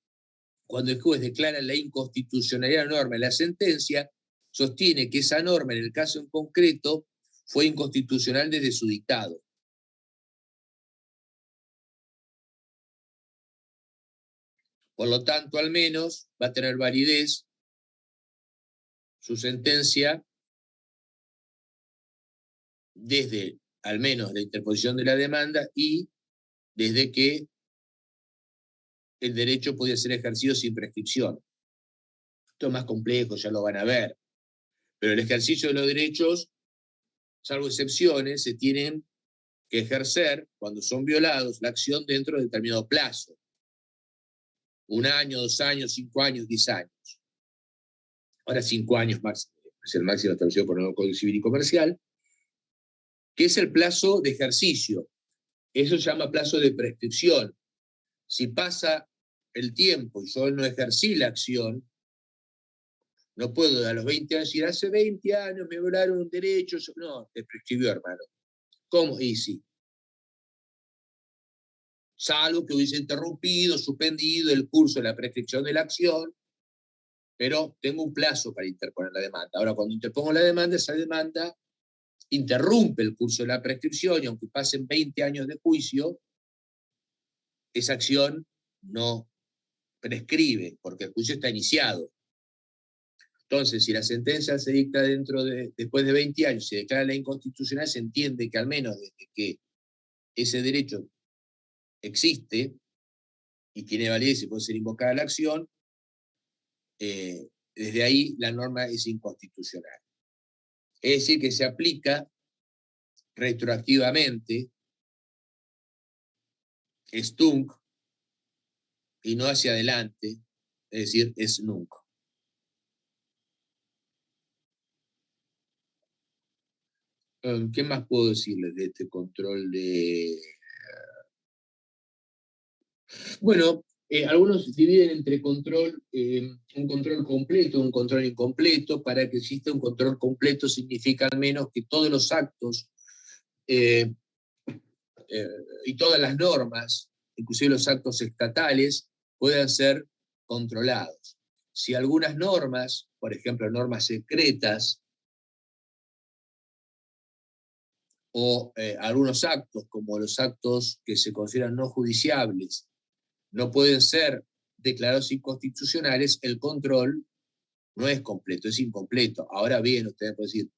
cuando el juez declara la inconstitucionalidad de la norma en la sentencia, sostiene que esa norma, en el caso en concreto, fue inconstitucional desde su dictado. Por lo tanto, al menos va a tener validez su sentencia desde, al menos, la interposición de la demanda y desde que el derecho podía ser ejercido sin prescripción. Esto es más complejo, ya lo van a ver. Pero el ejercicio de los derechos, salvo excepciones, se tienen que ejercer, cuando son violados, la acción dentro de determinado plazo. 1 año, 2 años, 5 años, 10 años. Ahora 5 años máximo, es el máximo establecido por el Código Civil y Comercial, que es el plazo de ejercicio. Eso se llama plazo de prescripción. Si pasa el tiempo y yo no ejercí la acción, no puedo a los 20 años decir, hace 20 años me violaron un derecho. No, te prescribió, hermano. ¿Cómo? Y sí. Salvo que hubiese interrumpido, suspendido el curso de la prescripción de la acción, pero tengo un plazo para interponer la demanda. Ahora, cuando interpongo la demanda, esa demanda interrumpe el curso de la prescripción y aunque pasen 20 años de juicio, esa acción no prescribe, porque el juicio está iniciado. Entonces, si la sentencia se dicta después de 20 años, se declara la inconstitucional, se entiende que al menos desde que ese derecho existe y tiene validez y puede ser invocada la acción, desde ahí la norma es inconstitucional. Es decir, que se aplica retroactivamente stunk y no hacia adelante, es decir, es nunca. ¿Qué más puedo decirles de este control de...? Bueno, algunos dividen entre control, un control completo, un control incompleto. Para que exista un control completo significa al menos que todos los actos y todas las normas, inclusive los actos estatales, puedan ser controlados. Si algunas normas, por ejemplo, normas secretas, o algunos actos, como los actos que se consideran no judiciables, no pueden ser declarados inconstitucionales, el control no es completo, es incompleto. Ahora bien, ustedes pueden decir,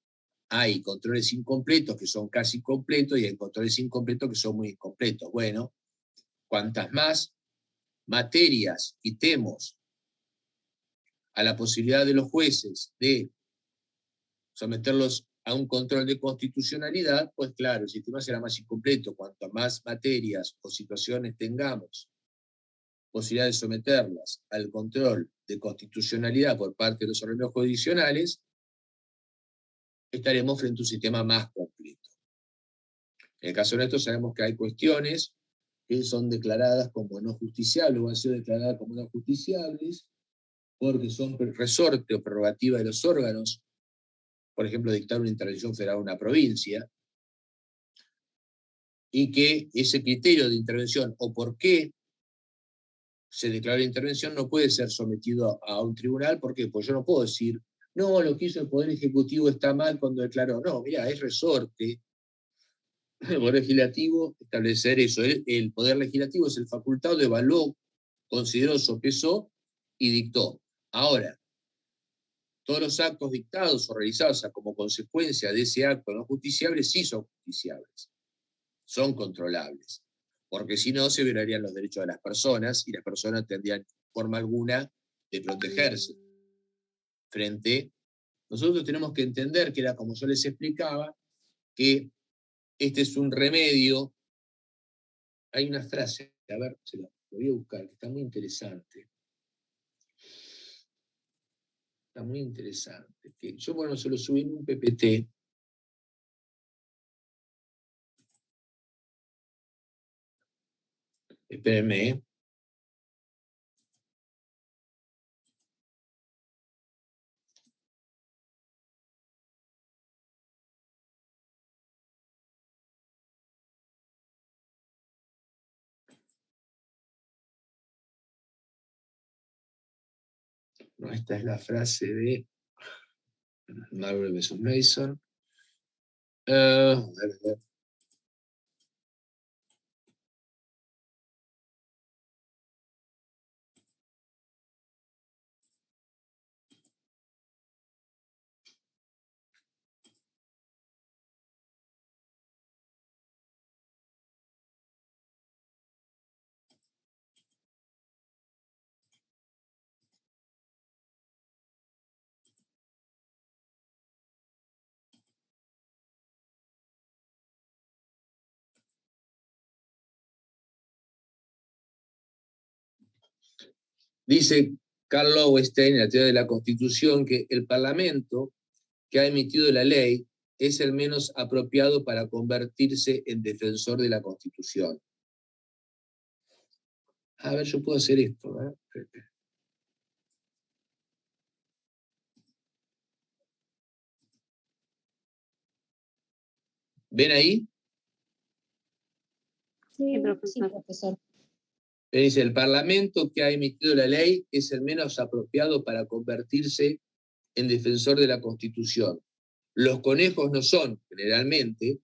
hay controles incompletos que son casi completos y hay controles incompletos que son muy incompletos. Bueno, cuantas más materias quitemos a la posibilidad de los jueces de someterlos a un control de constitucionalidad, pues claro, el sistema será más incompleto. Cuanto más materias o situaciones tengamos posibilidad de someterlas al control de constitucionalidad por parte de los órganos jurisdiccionales, estaremos frente a un sistema más completo. En el caso nuestro sabemos que hay cuestiones que son declaradas como no justiciables o han sido declaradas como no justiciables porque son resorte o prerrogativa de los órganos, por ejemplo, dictar una intervención federal a una provincia, y que ese criterio de intervención o por qué se declaró la intervención no puede ser sometido a un tribunal. ¿Por qué? Pues yo no puedo decir, no, lo que hizo el Poder Ejecutivo está mal cuando declaró. No, mira, es resorte del Poder Legislativo establecer eso. El Poder Legislativo es el facultado, evaluó, consideró, sopesó y dictó. Ahora, todos los actos dictados o realizados como consecuencia de ese acto no justiciable sí son justiciables, son controlables, porque si no se violarían los derechos de las personas y las personas tendrían forma alguna de protegerse frente. Nosotros tenemos que entender que era como yo les explicaba, que este es un remedio. Hay una frase, a ver, se la voy a buscar, que está muy interesante. Está muy interesante. Que yo, bueno, se lo subí en un PPT. Espérenme, ¿eh? No, esta es la frase de Marvel vs. Mason. A ver. Dice Karl Lowenstein, en la teoría de la Constitución, que el Parlamento que ha emitido la ley es el menos apropiado para convertirse en defensor de la Constitución. A ver, yo puedo hacer esto, ¿eh? ¿Ven ahí? Sí, profesor. Dice, el Parlamento que ha emitido la ley es el menos apropiado para convertirse en defensor de la Constitución. Los conejos no son, generalmente,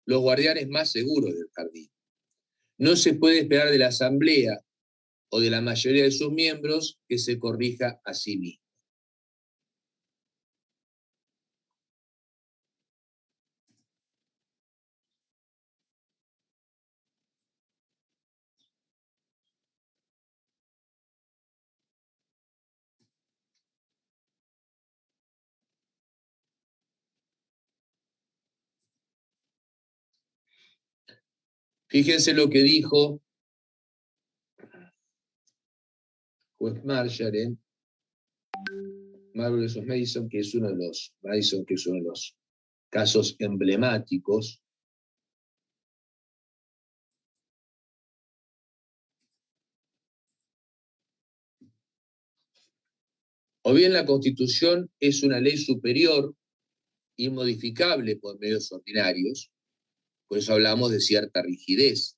los guardianes más seguros del jardín. No se puede esperar de la Asamblea o de la mayoría de sus miembros que se corrija a sí mismo. Fíjense lo que dijo juez Marshall, Marvel vs. Madison, que es uno de los casos emblemáticos. O bien la Constitución es una ley superior, inmodificable por medios ordinarios, por eso hablamos de cierta rigidez.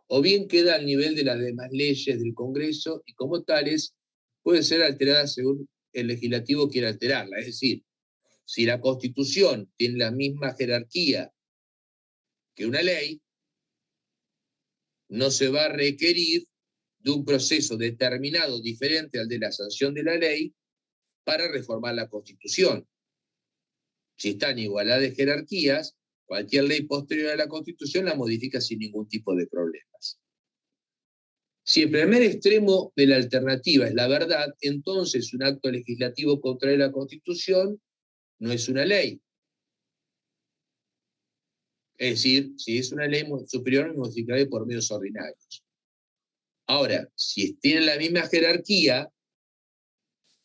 O bien queda al nivel de las demás leyes del Congreso y como tales puede ser alterada según el legislativo quiera alterarla. Es decir, si la Constitución tiene la misma jerarquía que una ley, no se va a requerir de un proceso determinado diferente al de la sanción de la ley para reformar la Constitución. Si están igualadas de jerarquías, cualquier ley posterior a la Constitución la modifica sin ningún tipo de problemas. Si el primer extremo de la alternativa es la verdad, entonces un acto legislativo contrario a la Constitución no es una ley. Es decir, si es una ley superior, modificable por medios ordinarios. Ahora, si tienen la misma jerarquía,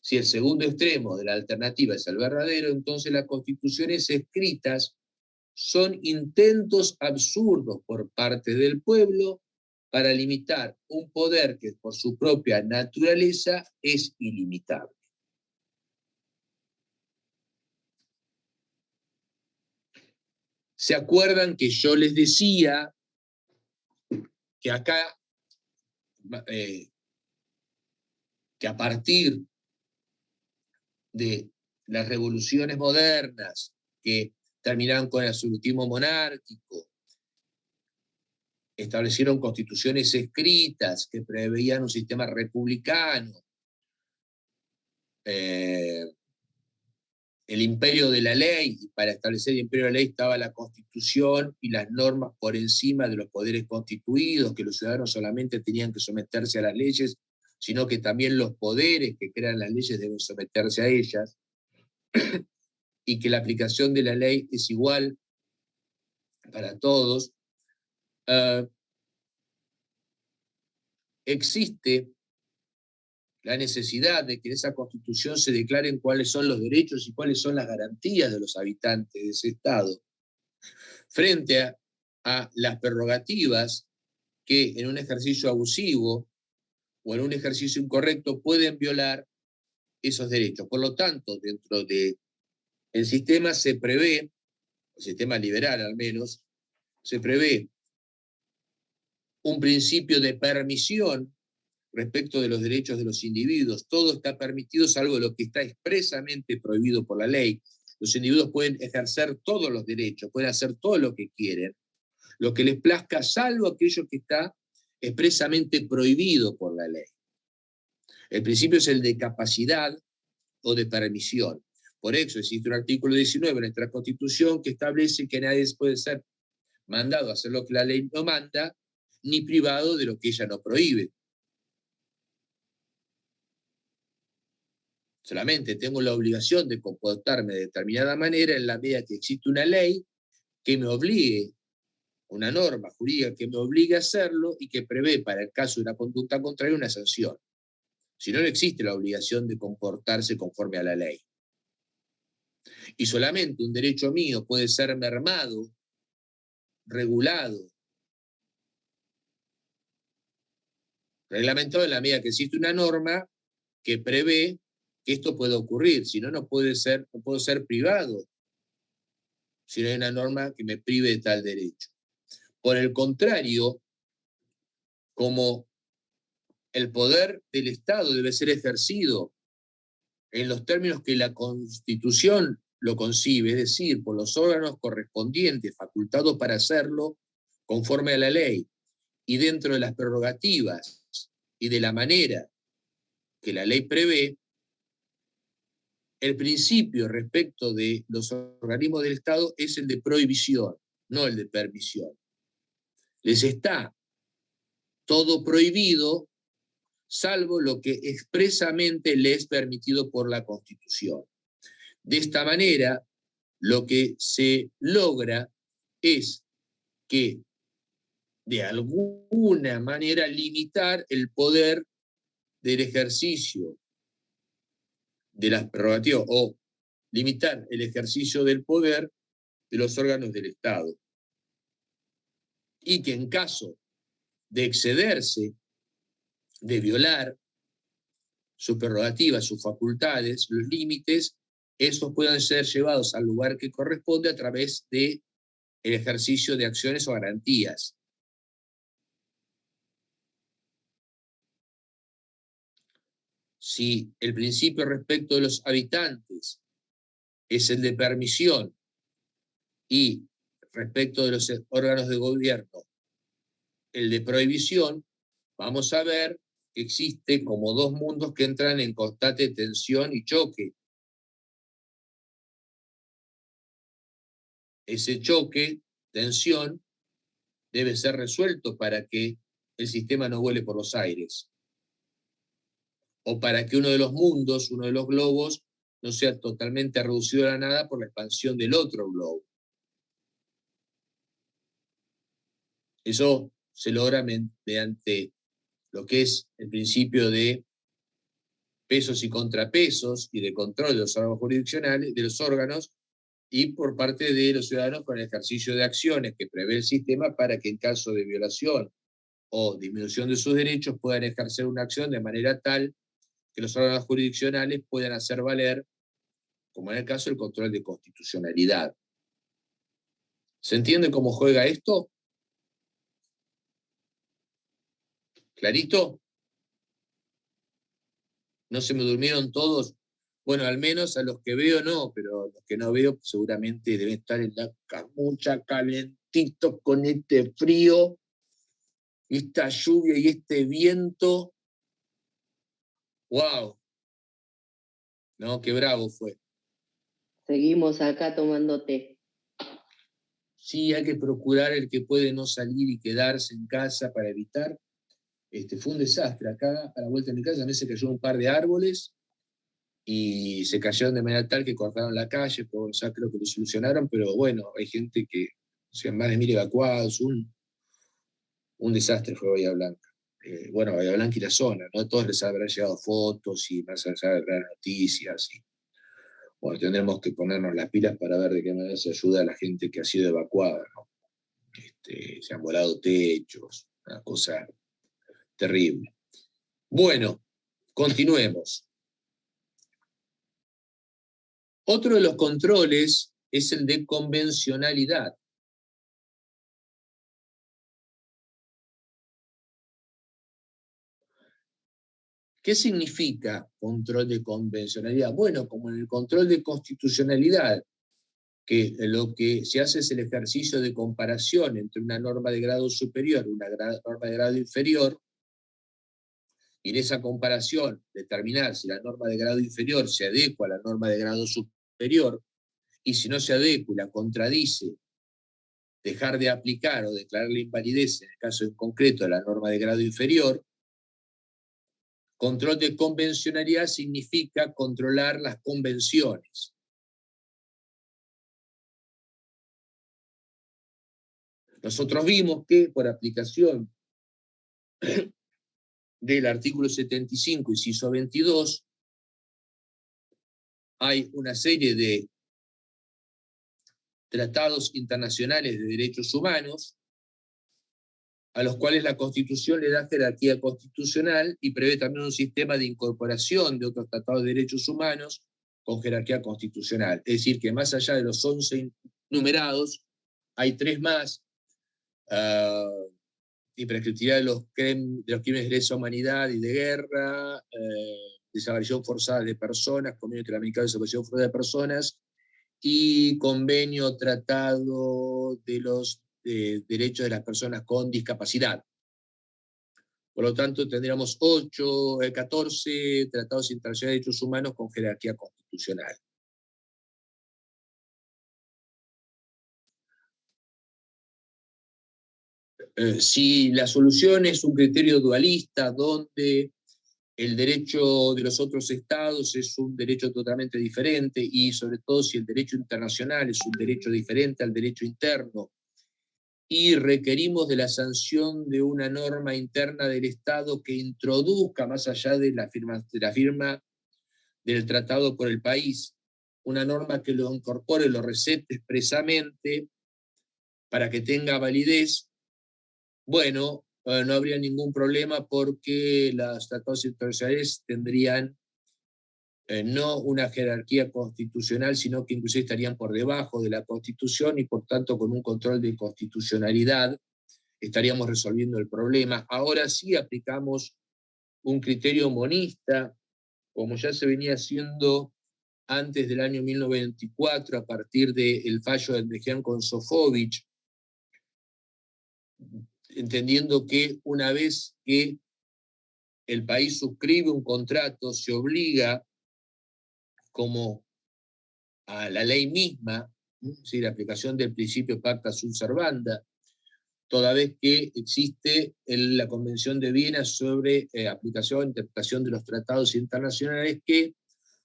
si el segundo extremo de la alternativa es el verdadero, entonces las constituciones escritas son intentos absurdos por parte del pueblo para limitar un poder que por su propia naturaleza es ilimitable. ¿Se acuerdan que yo les decía que acá, que a partir de las revoluciones modernas que terminaron con el absolutismo monárquico, establecieron constituciones escritas que preveían un sistema republicano, el imperio de la ley, y para establecer el imperio de la ley estaba la Constitución y las normas por encima de los poderes constituidos, que los ciudadanos solamente tenían que someterse a las leyes, sino que también los poderes que crean las leyes deben someterse a ellas, y que la aplicación de la ley es igual para todos. Existe la necesidad de que en esa Constitución se declaren cuáles son los derechos y cuáles son las garantías de los habitantes de ese Estado, frente a las prerrogativas que en un ejercicio abusivo o en un ejercicio incorrecto pueden violar esos derechos. Por lo tanto, dentro del sistema se prevé, el sistema liberal al menos, se prevé un principio de permisión respecto de los derechos de los individuos. Todo está permitido salvo lo que está expresamente prohibido por la ley. Los individuos pueden ejercer todos los derechos, pueden hacer todo lo que quieren, lo que les plazca, salvo aquello que está expresamente prohibido por la ley. El principio es el de capacidad o de permisión. Por eso existe un artículo 19 de nuestra Constitución que establece que nadie puede ser mandado a hacer lo que la ley no manda, ni privado de lo que ella no prohíbe. Solamente tengo la obligación de comportarme de determinada manera en la medida que existe una ley que me obligue, una norma jurídica que me obligue a hacerlo y que prevé para el caso de una conducta contraria una sanción. Si no, no existe la obligación de comportarse conforme a la ley. Y solamente un derecho mío puede ser mermado, regulado, reglamentado en la medida que existe una norma que prevé que esto pueda ocurrir. Si no, no puedo ser privado si no hay una norma que me prive de tal derecho. Por el contrario, como el poder del Estado debe ser ejercido en los términos que la Constitución lo concibe, es decir, por los órganos correspondientes, facultados para hacerlo conforme a la ley, y dentro de las prerrogativas y de la manera que la ley prevé, el principio respecto de los organismos del Estado es el de prohibición, no el de permisión. Les está todo prohibido, salvo lo que expresamente les es permitido por la Constitución. De esta manera, lo que se logra es que, de alguna manera, limitar el poder del ejercicio de las prerrogativas o limitar el ejercicio del poder de los órganos del Estado. Y que en caso de excederse, de violar sus prerrogativas, sus facultades, los límites, estos puedan ser llevados al lugar que corresponde a través del ejercicio de acciones o garantías. Si el principio respecto de los habitantes es el de permisión y respecto de los órganos de gobierno el de prohibición, vamos a ver que existe como dos mundos que entran en constante tensión y choque. Ese choque, tensión, debe ser resuelto para que el sistema no vuele por los aires. O para que uno de los mundos, uno de los globos, no sea totalmente reducido a la nada por la expansión del otro globo. Eso se logra mediante lo que es el principio de pesos y contrapesos y de control de los órganos jurisdiccionales, de los órganos, y por parte de los ciudadanos con el ejercicio de acciones que prevé el sistema para que en caso de violación o disminución de sus derechos puedan ejercer una acción de manera tal que los órganos jurisdiccionales puedan hacer valer, como en el caso del control de constitucionalidad. ¿Se entiende cómo juega esto? ¿Clarito? ¿No se me durmieron todos? Bueno, al menos a los que veo no, pero a los que no veo pues, seguramente deben estar en la camucha calentitos con este frío, esta lluvia y este viento. ¡Wow! No, qué bravo fue. Seguimos acá tomando té. Sí, hay que procurar el que puede no salir y quedarse en casa para evitar. Fue un desastre. Acá, a la vuelta de mi casa, a mí se cayó un par de árboles y se cayeron de manera tal que cortaron la calle, pero ya creo que lo solucionaron, pero bueno, hay gente que, o sea, más de 1000 evacuados, un desastre fue Bahía Blanca. Bueno, Bahía Blanca y la zona, ¿no? A todos les habrán llegado fotos y más allá de las noticias. Y, bueno, tendremos que ponernos las pilas para ver de qué manera se ayuda a la gente que ha sido evacuada, ¿no? Se han volado techos, una cosa terrible. Bueno, continuemos. Otro de los controles es el de convencionalidad. ¿Qué significa control de convencionalidad? Bueno, como en el control de constitucionalidad, que lo que se hace es el ejercicio de comparación entre una norma de grado superior y una norma de grado inferior, y en esa comparación determinar si la norma de grado inferior se adecua a la norma de grado superior, y si no se adecua y la contradice, dejar de aplicar o declarar la invalidez, en el caso en concreto de la norma de grado inferior. Control de convencionalidad significa controlar las convenciones. Nosotros vimos que por aplicación del artículo 75, inciso 22, hay una serie de tratados internacionales de derechos humanos a los cuales la Constitución le da jerarquía constitucional y prevé también un sistema de incorporación de otros tratados de derechos humanos con jerarquía constitucional. Es decir, que más allá de los 11 numerados, hay 3 más, imprescriptibilidad de los crímenes de lesa humanidad y de guerra, desaparición forzada de personas, convenio interamericano de desaparición forzada de personas, y convenio tratado de los derechos de las personas con discapacidad. Por lo tanto, tendríamos 14 tratados internacionales de derechos humanos con jerarquía constitucional. Si la solución es un criterio dualista, donde el derecho de los otros estados es un derecho totalmente diferente, y sobre todo si el derecho internacional es un derecho diferente al derecho interno, y requerimos de la sanción de una norma interna del Estado que introduzca, más allá de la firma del tratado por el país, una norma que lo incorpore, lo recete expresamente para que tenga validez, bueno, no habría ningún problema, porque los tratados internacionales tendrían no una jerarquía constitucional, sino que inclusive estarían por debajo de la Constitución, y por tanto con un control de constitucionalidad estaríamos resolviendo el problema. Ahora sí aplicamos un criterio monista, como ya se venía haciendo antes del año 1924, a partir del fallo de Mejía con Sofovich, entendiendo que una vez que el país suscribe un contrato, se obliga como a la ley misma, ¿sí?, la aplicación del principio pacta sunt servanda, toda vez que existe la Convención de Viena sobre aplicación e interpretación de los tratados internacionales, que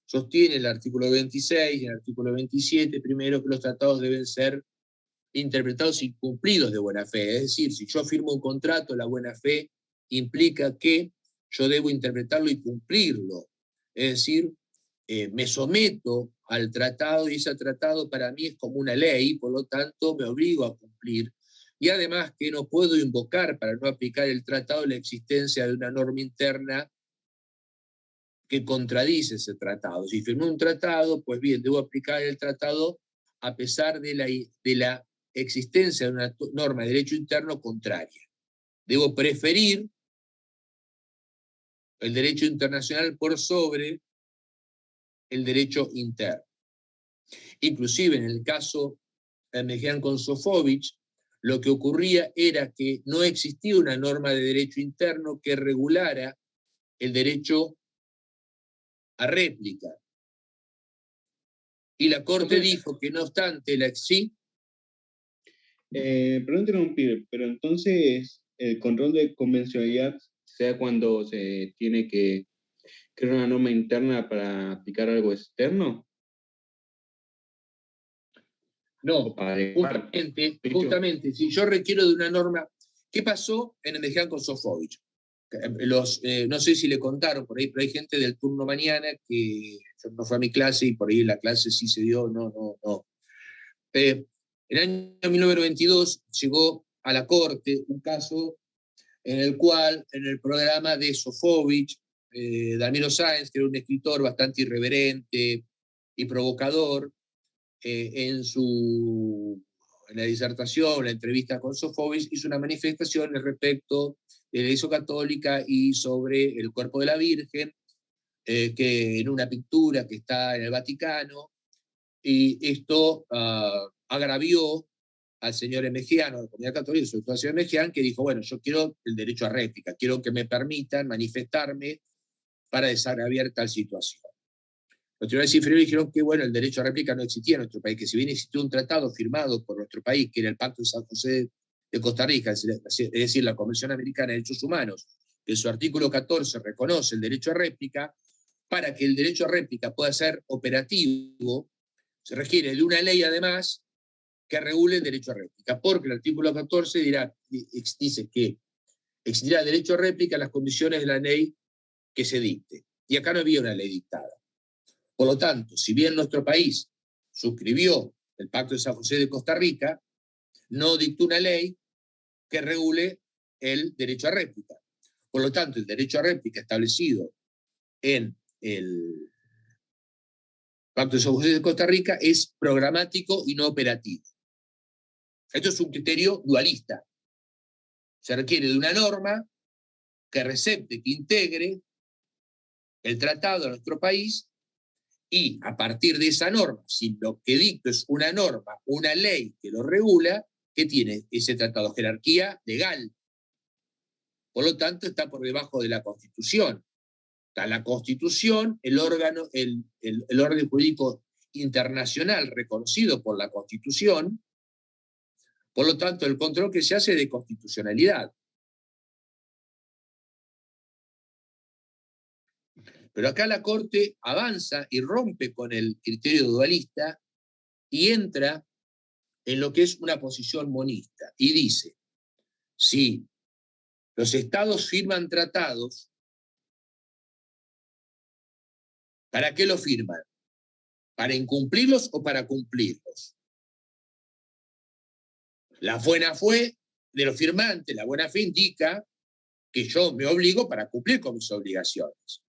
sostiene el artículo 26 y el artículo 27, primero, que los tratados deben ser interpretados y cumplidos de buena fe. Es decir, si yo firmo un contrato, la buena fe implica que yo debo interpretarlo y cumplirlo. Es decir, me someto al tratado, y ese tratado para mí es como una ley, por lo tanto me obligo a cumplir. Y además que no puedo invocar, para no aplicar el tratado, la existencia de una norma interna que contradice ese tratado. Si firmé un tratado, pues bien, debo aplicar el tratado a pesar de la existencia de una norma de derecho interno contraria. Debo preferir el derecho internacional por sobre el derecho interno. Inclusive en el caso de Mejía con Sofovich, lo que ocurría era que no existía una norma de derecho interno que regulara el derecho a réplica. Y la Corte dijo que no obstante sí. Perdón interrumpir, pero entonces el control de convencionalidad sea cuando se tiene que crear una norma interna para aplicar algo externo. No, justamente, si yo requiero de una norma. ¿Qué pasó en el Mejía con Sofovich? No sé si le contaron por ahí, pero hay gente del turno mañana que no fue a mi clase, y por ahí la clase sí se dio, no. En el año 1922 llegó a la Corte un caso en el cual, en el programa de Sofovich, Dalmiro Sáenz, que era un escritor bastante irreverente y provocador, en la disertación, la entrevista con Sofovich, hizo una manifestación respecto de la Iglesia Católica y sobre el cuerpo de la Virgen, que en una pintura que está en el Vaticano, y esto agravió al señor Emejiano, a la comunidad católica, sobre todo al señor Emejián, que dijo, bueno, yo quiero el derecho a réplica, quiero que me permitan manifestarme para desagraviar tal situación. Los tribunales inferiores dijeron que, bueno, el derecho a réplica no existía en nuestro país, que si bien existió un tratado firmado por nuestro país, que era el Pacto de San José de Costa Rica, es decir, la Convención Americana de Derechos Humanos, que en su artículo 14 reconoce el derecho a réplica, para que el derecho a réplica pueda ser operativo, se requiere de una ley, además, que regule el derecho a réplica, porque el artículo 14 dice que existirá derecho a réplica en las condiciones de la ley que se dicte. Y acá no había una ley dictada. Por lo tanto, si bien nuestro país suscribió el Pacto de San José de Costa Rica, no dictó una ley que regule el derecho a réplica. Por lo tanto, el derecho a réplica establecido en el Pacto de San José de Costa Rica es programático y no operativo. Esto es un criterio dualista. Se requiere de una norma que recepte, que integre el tratado a nuestro país, y a partir de esa norma, si lo que dicto es una norma, una ley que lo regula, ¿qué tiene ese tratado? Jerarquía legal. Por lo tanto, está por debajo de la Constitución. Está la Constitución, el órgano, el orden jurídico internacional reconocido por la Constitución. Por lo tanto, el control que se hace es de constitucionalidad. Pero acá la Corte avanza y rompe con el criterio dualista y entra en lo que es una posición monista. Y dice, si los estados firman tratados, ¿para qué los firman? ¿Para incumplirlos o para cumplirlos? La buena fe de los firmantes, la buena fe indica que yo me obligo para cumplir con mis obligaciones.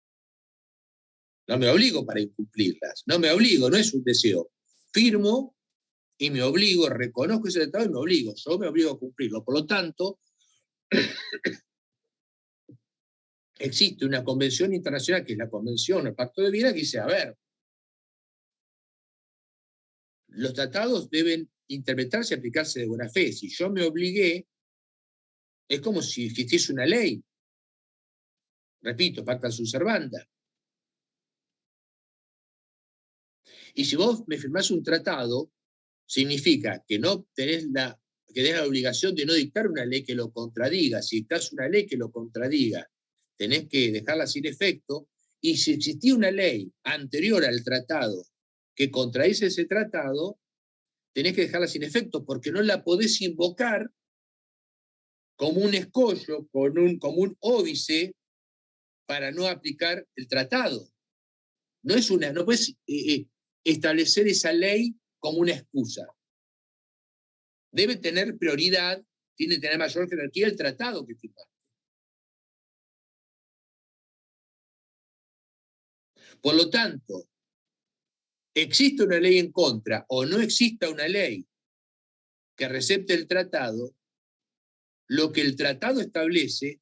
No me obligo para incumplirlas. No me obligo, no es un deseo. Firmo y me obligo, reconozco ese tratado y me obligo. Yo me obligo a cumplirlo. Por lo tanto, existe una convención internacional, que es la Convención, el Pacto de Viena, que dice, a ver, los tratados deben interpretarse y aplicarse de buena fe. Si yo me obligué, es como si existiese una ley. Repito, pacta sunt servanda. Y si vos me firmás un tratado, significa que no tenés la obligación de no dictar una ley que lo contradiga. Si dictás una ley que lo contradiga, tenés que dejarla sin efecto. Y si existía una ley anterior al tratado que contradice ese tratado, tenés que dejarla sin efecto, porque no la podés invocar como un escollo, como un óbice para no aplicar el tratado. No puedes establecer esa ley como una excusa. Debe tener prioridad, tiene que tener mayor jerarquía el tratado que firmaste. Por lo tanto, existe una ley en contra o no exista una ley que recepte el tratado, lo que el tratado establece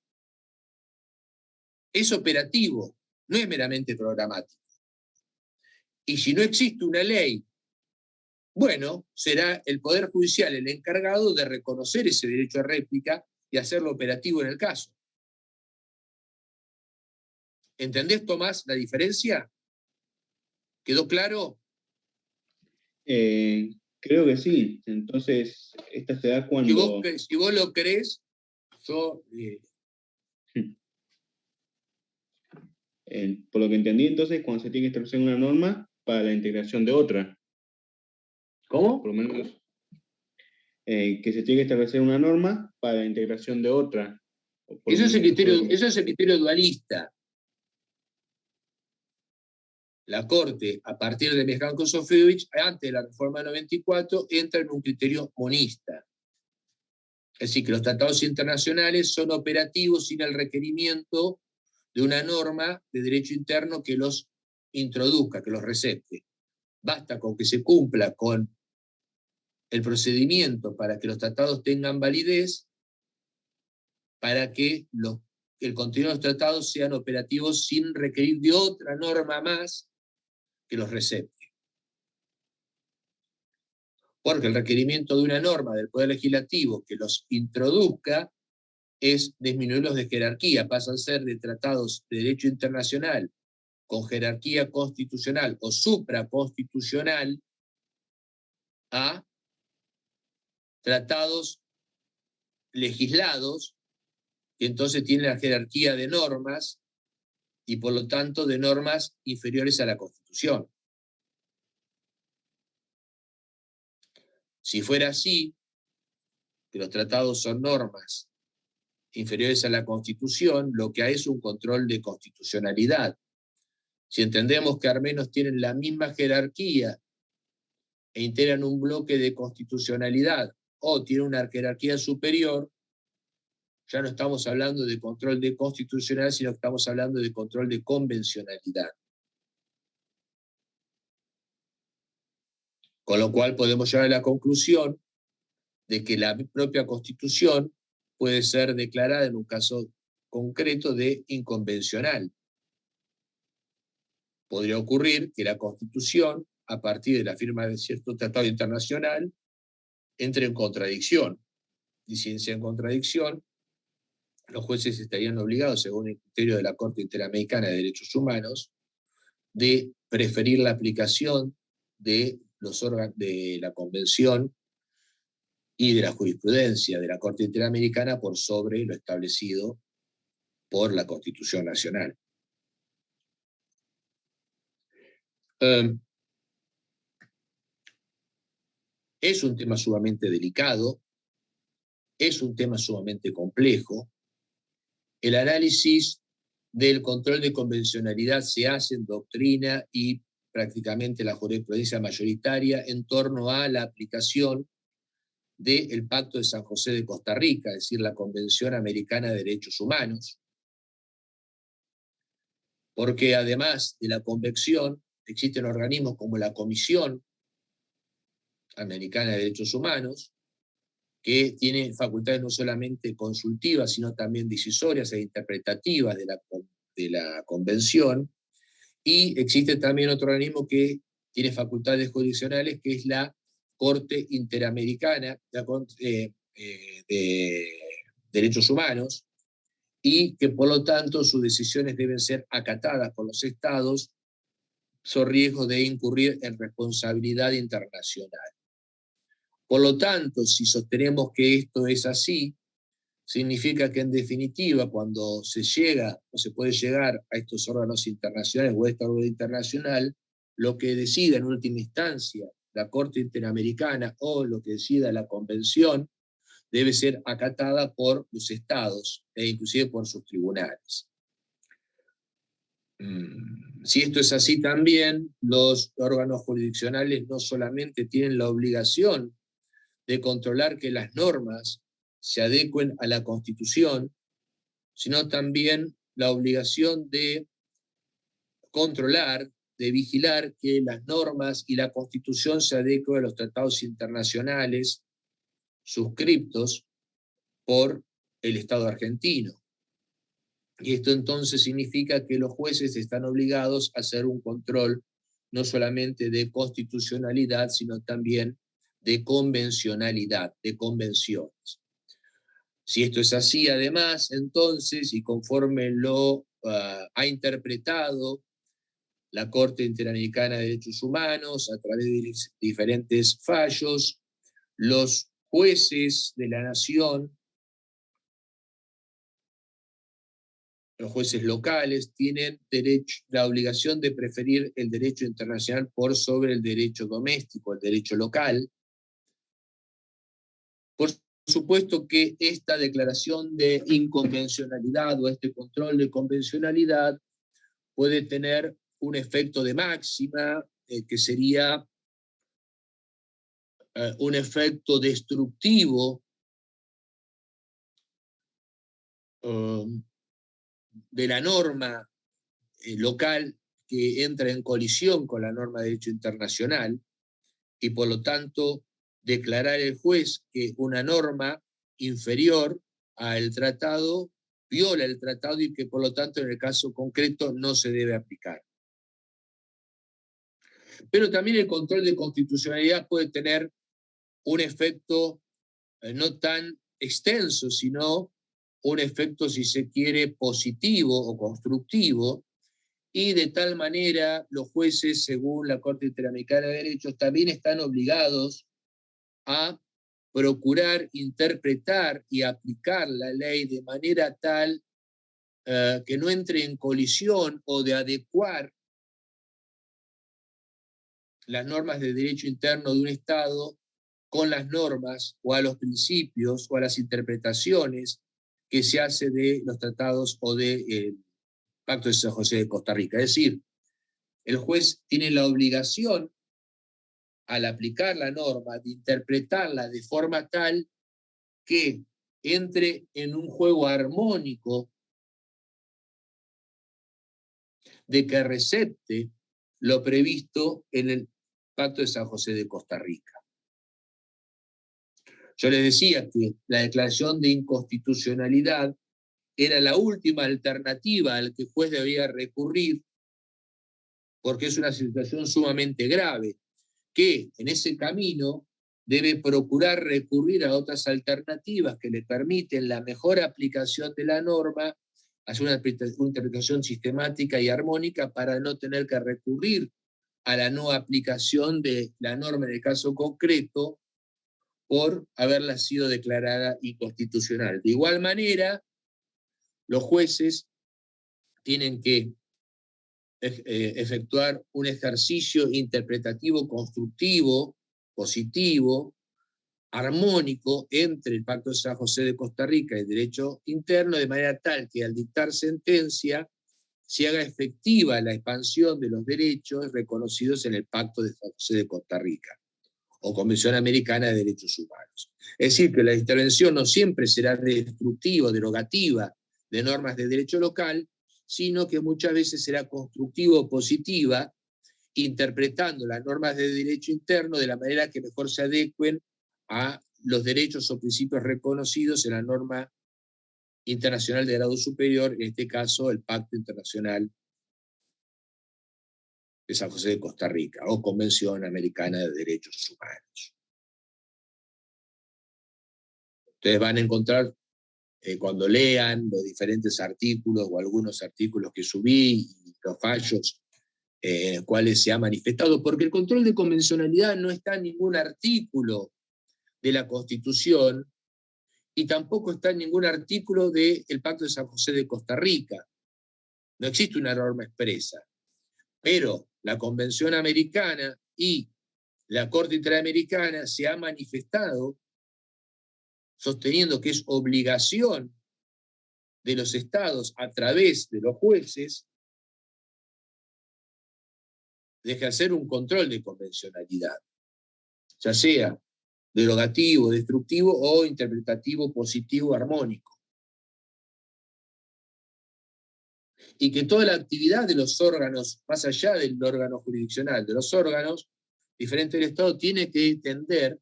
es operativo, no es meramente programático. Y si no existe una ley, bueno, será el Poder Judicial el encargado de reconocer ese derecho a réplica y hacerlo operativo en el caso. ¿Entendés, Tomás, la diferencia? ¿Quedó claro? Creo que sí. Entonces, esta se da cuando... Si vos lo crees, yo... por lo que entendí, entonces, cuando se tiene que establecer una norma para la integración de otra. ¿Cómo? Por lo menos, que se tiene que establecer una norma para la integración de otra. Eso es el criterio dualista. La Corte, a partir de Mezcán-Kosofovich, antes de la reforma del 94, entra en un criterio monista. Es decir, que los tratados internacionales son operativos sin el requerimiento de una norma de derecho interno que los introduzca, que los recepte. Basta con que se cumpla con el procedimiento para que los tratados tengan validez, para que el contenido de los tratados sean operativos sin requerir de otra norma más que los recepte. Porque el requerimiento de una norma del Poder Legislativo que los introduzca es disminuirlos de jerarquía, pasan a ser de tratados de derecho internacional con jerarquía constitucional o supraconstitucional a tratados legislados, que entonces tienen la jerarquía de normas y por lo tanto de normas inferiores a la Constitución. Si fuera así, que los tratados son normas inferiores a la Constitución, lo que hay es un control de constitucionalidad. Si entendemos que al menos tienen la misma jerarquía e integran un bloque de constitucionalidad o tienen una jerarquía superior, ya no estamos hablando de control de constitucionalidad, sino que estamos hablando de control de convencionalidad. Con lo cual podemos llegar a la conclusión de que la propia Constitución puede ser declarada en un caso concreto de inconvencional. Podría ocurrir que la Constitución, a partir de la firma de cierto tratado internacional, entre en contradicción. Y si entra en contradicción, los jueces estarían obligados, según el criterio de la Corte Interamericana de Derechos Humanos, de preferir la aplicación de los órganos de la Convención y de la jurisprudencia de la Corte Interamericana por sobre lo establecido por la Constitución Nacional. Es un tema sumamente delicado, es un tema sumamente complejo. El análisis del control de convencionalidad se hace en doctrina y prácticamente la jurisprudencia mayoritaria en torno a la aplicación del Pacto de San José de Costa Rica, es decir, la Convención Americana de Derechos Humanos, porque además de la convención existen organismos como la Comisión Americana de Derechos Humanos, que tiene facultades no solamente consultivas, sino también decisorias e interpretativas de la Convención, y existe también otro organismo que tiene facultades jurisdiccionales, que es la Corte Interamericana de Derechos Humanos, y que por lo tanto sus decisiones deben ser acatadas por los estados, son riesgo de incurrir en responsabilidad internacional. Por lo tanto, si sostenemos que esto es así, significa que en definitiva, cuando se llega o se puede llegar a estos órganos internacionales o a esta orden internacional, lo que decida en última instancia la Corte Interamericana o lo que decida la Convención debe ser acatada por los estados e inclusive por sus tribunales. Si esto es así también, los órganos jurisdiccionales no solamente tienen la obligación de controlar que las normas se adecuen a la Constitución, sino también la obligación de controlar, de vigilar que las normas y la Constitución se adecuen a los tratados internacionales suscriptos por el Estado argentino. Y esto entonces significa que los jueces están obligados a hacer un control no solamente de constitucionalidad, sino también de convencionalidad, de convenciones. Si esto es así, además, entonces, y conforme lo ha interpretado la Corte Interamericana de Derechos Humanos a través de diferentes fallos, los jueces de la nación, los jueces locales, tienen la obligación de preferir el derecho internacional por sobre el derecho doméstico, el derecho local. Por supuesto que esta declaración de inconvencionalidad o este control de convencionalidad puede tener un efecto de máxima, que sería un efecto destructivo de la norma local que entra en colisión con la norma de derecho internacional, y por lo tanto declarar el juez que una norma inferior al tratado viola el tratado y que por lo tanto en el caso concreto no se debe aplicar. Pero también el control de constitucionalidad puede tener un efecto no tan extenso, sino un efecto, si se quiere, positivo o constructivo, y de tal manera los jueces, según la Corte Interamericana de Derechos, también están obligados a procurar interpretar y aplicar la ley de manera tal que no entre en colisión o de adecuar las normas de derecho interno de un Estado con las normas o a los principios o a las interpretaciones que se hace de los tratados o del Pacto de San José de Costa Rica. Es decir, el juez tiene la obligación, al aplicar la norma, de interpretarla de forma tal que entre en un juego armónico, de que recepte lo previsto en el Pacto de San José de Costa Rica. Yo les decía que la declaración de inconstitucionalidad era la última alternativa al que el juez debía recurrir, porque es una situación sumamente grave, que en ese camino debe procurar recurrir a otras alternativas que le permiten la mejor aplicación de la norma, hacer una interpretación sistemática y armónica para no tener que recurrir a la no aplicación de la norma en el caso concreto por haberla sido declarada inconstitucional. De igual manera, los jueces tienen que efectuar un ejercicio interpretativo constructivo, positivo, armónico entre el Pacto de San José de Costa Rica y el derecho interno, de manera tal que al dictar sentencia se haga efectiva la expansión de los derechos reconocidos en el Pacto de San José de Costa Rica o Convención Americana de Derechos Humanos. Es decir, que la intervención no siempre será destructiva, derogativa de normas de derecho local, sino que muchas veces será constructiva o positiva, interpretando las normas de derecho interno de la manera que mejor se adecuen a los derechos o principios reconocidos en la norma internacional de grado superior, en este caso el Pacto Internacional de San José de Costa Rica, o Convención Americana de Derechos Humanos. Ustedes van a encontrar, cuando lean los diferentes artículos o algunos artículos que subí, y los fallos en los cuales se ha manifestado, porque el control de convencionalidad no está en ningún artículo de la Constitución y tampoco está en ningún artículo del Pacto de San José de Costa Rica. No existe una norma expresa, pero la Convención Americana y la Corte Interamericana se ha manifestado sosteniendo que es obligación de los estados a través de los jueces de ejercer un control de convencionalidad, ya sea derogativo, destructivo o interpretativo, positivo, armónico. Y que toda la actividad de los órganos, más allá del órgano jurisdiccional, de los órganos diferentes del Estado, tiene que tender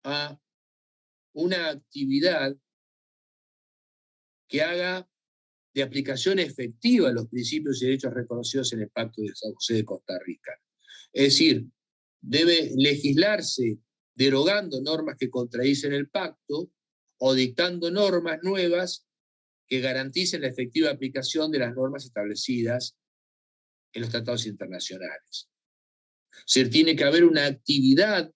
a una actividad que haga de aplicación efectiva los principios y derechos reconocidos en el Pacto de San José de Costa Rica. Es decir, debe legislarse derogando normas que contradicen el pacto o dictando normas nuevas que garanticen la efectiva aplicación de las normas establecidas en los tratados internacionales. Es decir, tiene que haber una actividad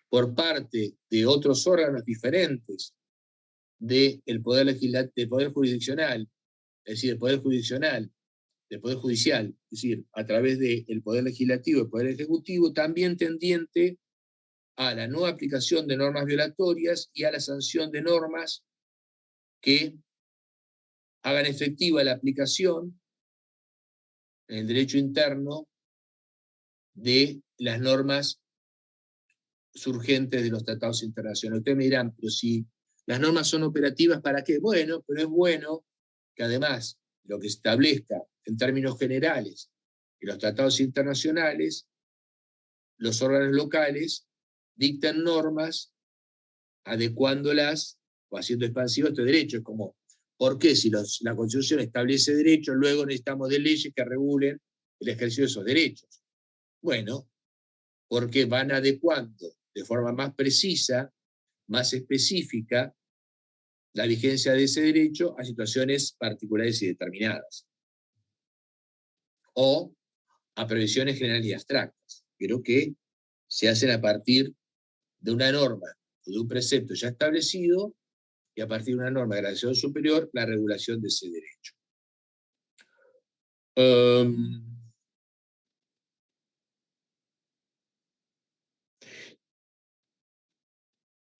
por parte de otros órganos diferentes del poder legislativo, del poder jurisdiccional, es decir, del poder judicial, es decir, a través del poder legislativo y el poder ejecutivo, también tendiente a la no aplicación de normas violatorias y a la sanción de normas que hagan efectiva la aplicación en el derecho interno de las normas surgentes de los tratados internacionales. Ustedes me dirán, pero si las normas son operativas, ¿para qué? Bueno, pero es bueno que además lo que se establezca en términos generales en los tratados internacionales, los órganos locales dictan normas adecuándolas o haciendo expansivos estos derechos. Como, ¿por qué si la Constitución establece derechos, luego necesitamos de leyes que regulen el ejercicio de esos derechos? Bueno, porque van adecuando de forma más precisa, más específica, la vigencia de ese derecho a situaciones particulares y determinadas, o a previsiones generales y abstractas, pero que se hacen a partir de una norma o de un precepto ya establecido y a partir de una norma de gradación superior, la regulación de ese derecho.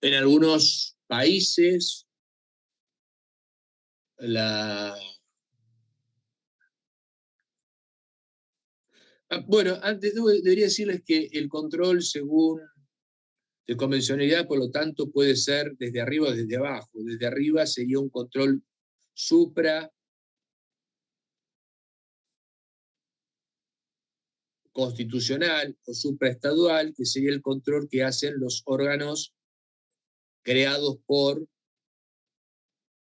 En algunos países, bueno, antes debería decirles que el control según de convencionalidad, por lo tanto, puede ser desde arriba o desde abajo. Desde arriba sería un control supraconstitucional o supraestadual, que sería el control que hacen los órganos creados por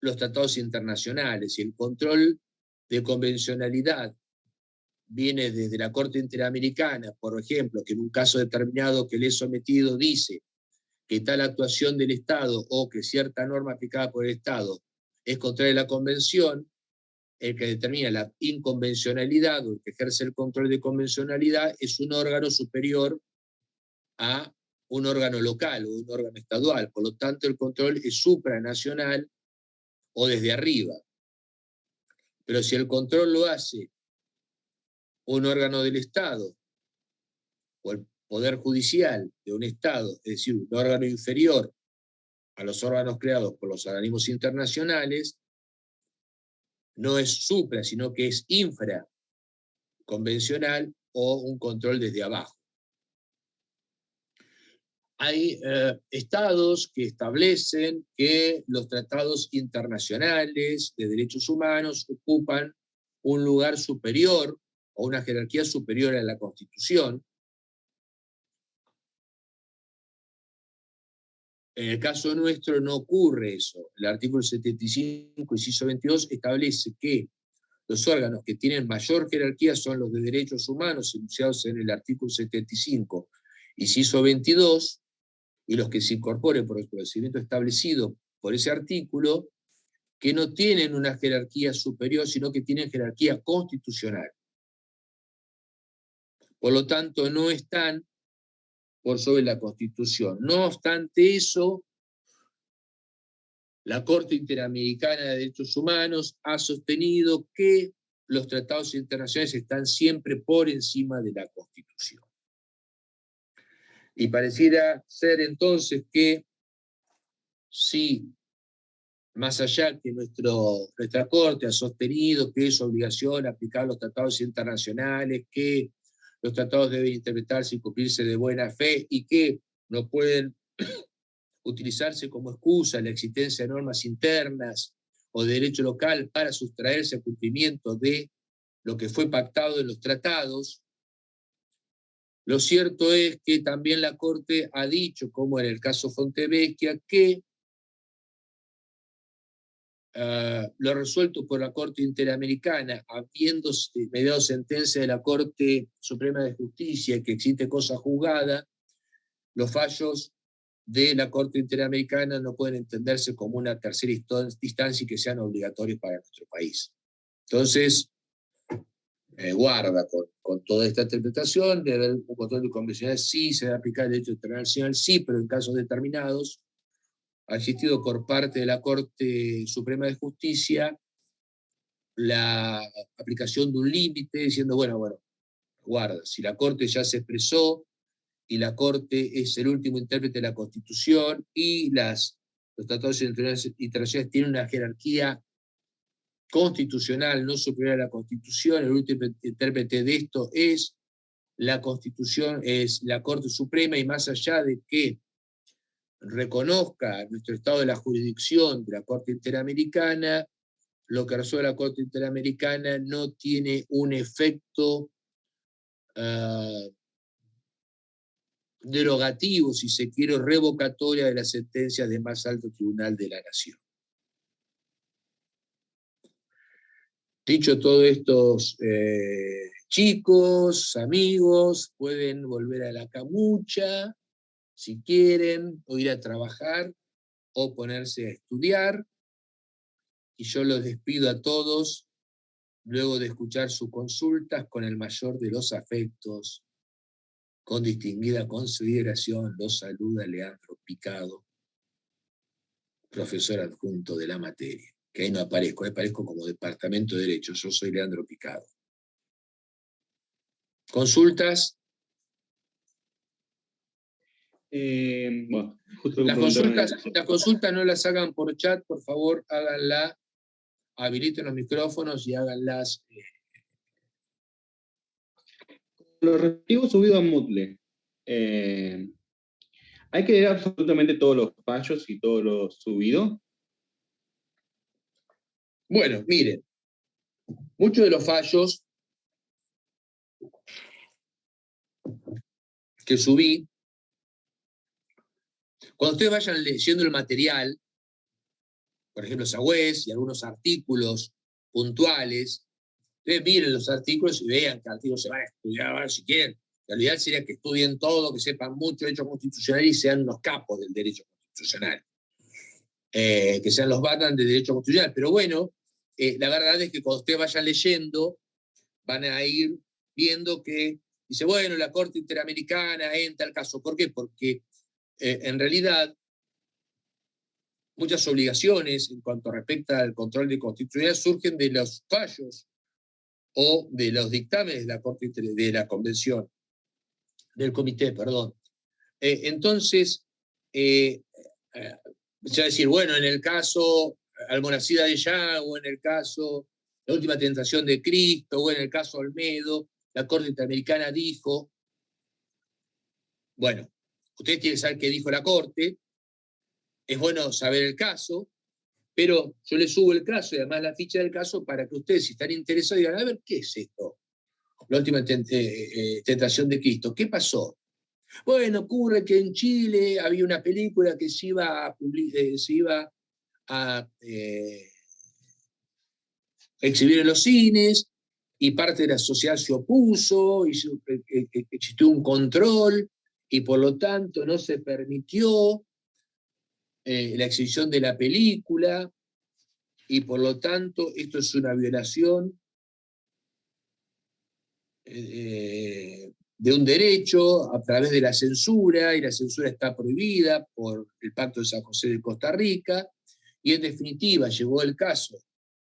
los tratados internacionales. Y el control de convencionalidad viene desde la Corte Interamericana, por ejemplo, que en un caso determinado que le es sometido dice que tal actuación del Estado o que cierta norma aplicada por el Estado es contraria a la Convención, el que determina la inconvencionalidad o el que ejerce el control de convencionalidad es un órgano superior a un órgano local o un órgano estadual. Por lo tanto, el control es supranacional o desde arriba. Pero si el control lo hace un órgano del Estado o el Poder Judicial de un Estado, es decir, un órgano inferior a los órganos creados por los organismos internacionales, no es supra, sino que es infraconvencional o un control desde abajo. Hay estados que establecen que los tratados internacionales de derechos humanos ocupan un lugar superior o una jerarquía superior a la Constitución. En el caso nuestro no ocurre eso. El artículo 75, inciso 22, establece que los órganos que tienen mayor jerarquía son los de derechos humanos, enunciados en el artículo 75, inciso 22, y los que se incorporen por el procedimiento establecido por ese artículo, que no tienen una jerarquía superior, sino que tienen jerarquía constitucional. Por lo tanto, no están por sobre la Constitución. No obstante eso, la Corte Interamericana de Derechos Humanos ha sostenido que los tratados internacionales están siempre por encima de la Constitución. Y pareciera ser entonces que si, más allá que nuestra Corte ha sostenido que es obligación aplicar los tratados internacionales, que los tratados deben interpretarse y cumplirse de buena fe y que no pueden utilizarse como excusa la existencia de normas internas o de derecho local para sustraerse al cumplimiento de lo que fue pactado en los tratados, lo cierto es que también la Corte ha dicho, como en el caso Fontevecchia, que lo resuelto por la Corte Interamericana, habiendo mediado sentencia de la Corte Suprema de Justicia que existe cosa juzgada, los fallos de la Corte Interamericana no pueden entenderse como una tercera instancia y que sean obligatorios para nuestro país. Entonces, guarda con toda esta interpretación, de haber un control de convencionalidad, sí, se debe aplicar el derecho internacional, sí, pero en casos determinados ha existido por parte de la Corte Suprema de Justicia la aplicación de un límite, diciendo, bueno, guarda, si la Corte ya se expresó, y la Corte es el último intérprete de la Constitución, y los tratados internacionales tienen una jerarquía constitucional no superior a la Constitución, el último intérprete de esto es la Constitución, es la Corte Suprema, y más allá de que reconozca nuestro estado de la jurisdicción de la Corte Interamericana, lo que resuelve la Corte Interamericana no tiene un efecto derogativo, si se quiere, revocatoria de las sentencias del más alto tribunal de la nación. Dicho todo, estos chicos, amigos, pueden volver a la camucha, si quieren, o ir a trabajar, o ponerse a estudiar, y yo los despido a todos, luego de escuchar sus consultas, con el mayor de los afectos, con distinguida consideración, los saluda Leandro Picado, profesor adjunto de la materia, que ahí no aparezco, aparezco como Departamento de Derecho, yo soy Leandro Picado. ¿Consultas? Bueno, justo Las preguntaron consultas no las hagan por chat, por favor, háganla, habiliten los micrófonos y háganlas. los respectivos subidos a Moodle. Hay que leer absolutamente todos los fallos y todos los subidos. Bueno, miren, muchos de los fallos que subí, cuando ustedes vayan leyendo el material, por ejemplo, Sagüez y algunos artículos puntuales, ustedes miren los artículos y vean qué artículos se van a estudiar, si quieren. La realidad sería que estudien todo, que sepan mucho de derecho constitucional y sean unos capos del derecho constitucional. Que sean los Batman del derecho constitucional. Pero bueno, la verdad es que cuando ustedes vayan leyendo, van a ir viendo que dice, bueno, la Corte Interamericana en tal caso. ¿Por qué? Porque en realidad muchas obligaciones en cuanto respecta al control de constitucionalidad surgen de los fallos o de los dictámenes de la Corte, de la Convención, del Comité, perdón. Entonces, se va a decir, bueno, en el caso Almonacida de Yago, en el caso La Última Tentación de Cristo, o en el caso Olmedo, la Corte Interamericana dijo, bueno, ustedes tienen que saber qué dijo la Corte, es bueno saber el caso, pero yo les subo el caso y además la ficha del caso para que ustedes, si están interesados, digan, a ver, ¿qué es esto? La Última Tentación de Cristo, ¿qué pasó? Bueno, ocurre que en Chile había una película que se iba a exhibir en los cines y parte de la sociedad se opuso, y existió un control y por lo tanto no se permitió la exhibición de la película y por lo tanto esto es una violación de un derecho a través de la censura, y la censura está prohibida por el Pacto de San José de Costa Rica, y en definitiva llevó el caso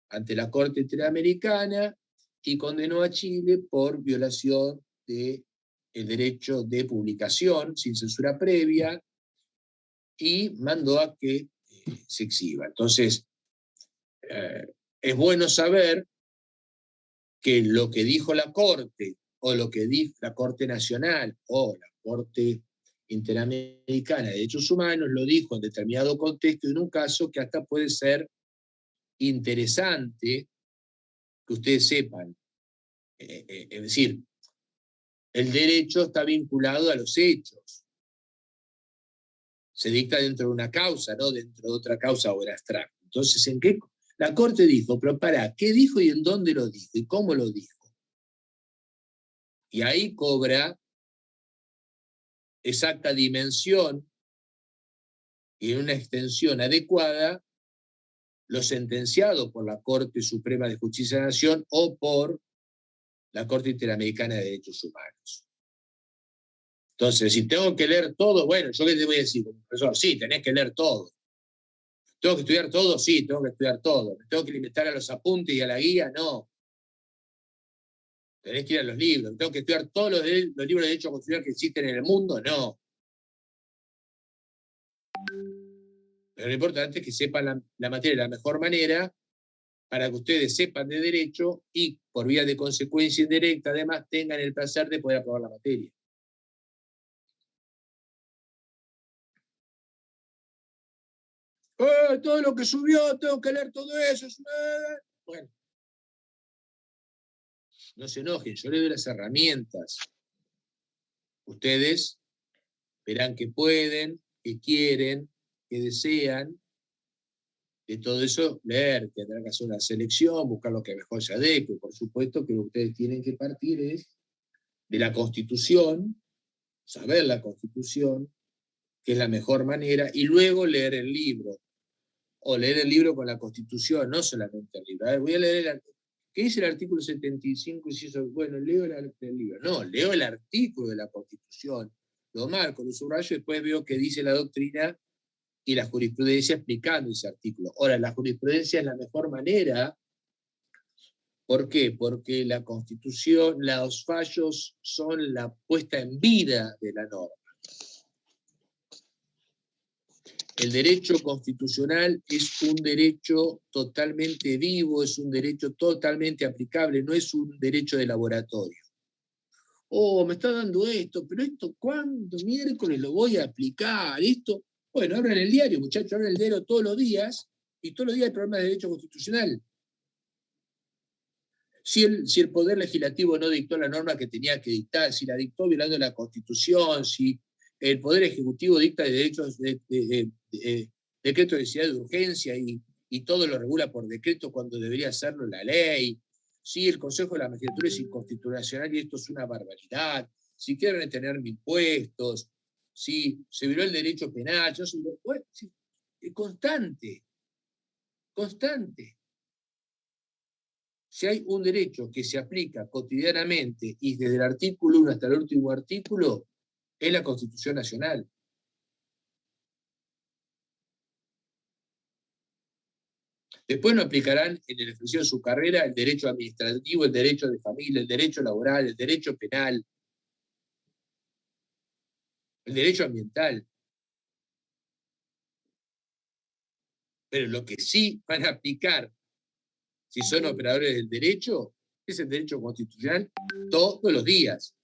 ante la Corte Interamericana y condenó a Chile por violación del derecho de publicación sin censura previa y mandó a que se exhiba. Entonces, es bueno saber que lo que dijo la Corte, o lo que dijo la Corte Nacional, o la Corte Interamericana de Derechos Humanos, lo dijo en determinado contexto, en un caso que hasta puede ser interesante que ustedes sepan. Es decir, el derecho está vinculado a los hechos. Se dicta dentro de una causa, no dentro de otra causa o en abstracto. Entonces, ¿en qué? La Corte dijo, pero pará, ¿qué dijo y en dónde lo dijo? ¿Y cómo lo dijo? Y ahí cobra exacta dimensión y en una extensión adecuada lo sentenciado por la Corte Suprema de Justicia de la Nación o por la Corte Interamericana de Derechos Humanos. Entonces, si tengo que leer todo, bueno, ¿yo qué te voy a decir como profesor? Sí, tenés que leer todo. ¿Tengo que estudiar todo? Sí, tengo que estudiar todo. ¿Me tengo que limitar a los apuntes y a la guía? No. Tenés que ir a los libros. ¿Tengo que estudiar todos los libros de derecho constitucional que existen en el mundo? No. Pero lo importante es que sepan la materia de la mejor manera para que ustedes sepan de derecho y, por vía de consecuencia indirecta, además, tengan el placer de poder aprobar la materia. Todo lo que subió, tengo que leer todo eso. Bueno, no se enojen, yo les doy las herramientas. Ustedes verán que pueden, que quieren, que desean. De todo eso, leer, tendrán que hacer una selección, buscar lo que mejor se adecue. Por supuesto que lo que ustedes tienen que partir es de la Constitución, saber la Constitución, que es la mejor manera, y luego leer el libro. O leer el libro con la Constitución, no solamente el libro. A ver, voy a leer ¿qué dice el artículo 75? Bueno, leo el libro. No, leo el artículo de la Constitución, lo marco, lo subrayo, y después veo qué dice la doctrina y la jurisprudencia explicando ese artículo. Ahora, la jurisprudencia es la mejor manera. ¿Por qué? Porque la Constitución, los fallos son la puesta en vida de la norma. El derecho constitucional es un derecho totalmente vivo, es un derecho totalmente aplicable, no es un derecho de laboratorio. Oh, me está dando esto, pero esto, ¿cuándo miércoles lo voy a aplicar? Esto, bueno, abran el diario, muchachos, abran el diario todos los días, y todos los días hay problemas de derecho constitucional. Si el Poder Legislativo no dictó la norma que tenía que dictar, si la dictó violando la Constitución, si el Poder Ejecutivo dicta derechos decreto de necesidad de urgencia y todo lo regula por decreto cuando debería hacerlo la ley, si el Consejo de la Magistratura es inconstitucional y esto es una barbaridad, si quieren retener impuestos, si se violó el derecho penal, bueno, es constante. Si hay un derecho que se aplica cotidianamente y desde el artículo 1 hasta el último artículo, es la Constitución Nacional. Después no aplicarán en el ejercicio de su carrera el derecho administrativo, el derecho de familia, el derecho laboral, el derecho penal, el derecho ambiental. Pero lo que sí van a aplicar, si son operadores del derecho, es el derecho constitucional todos los días.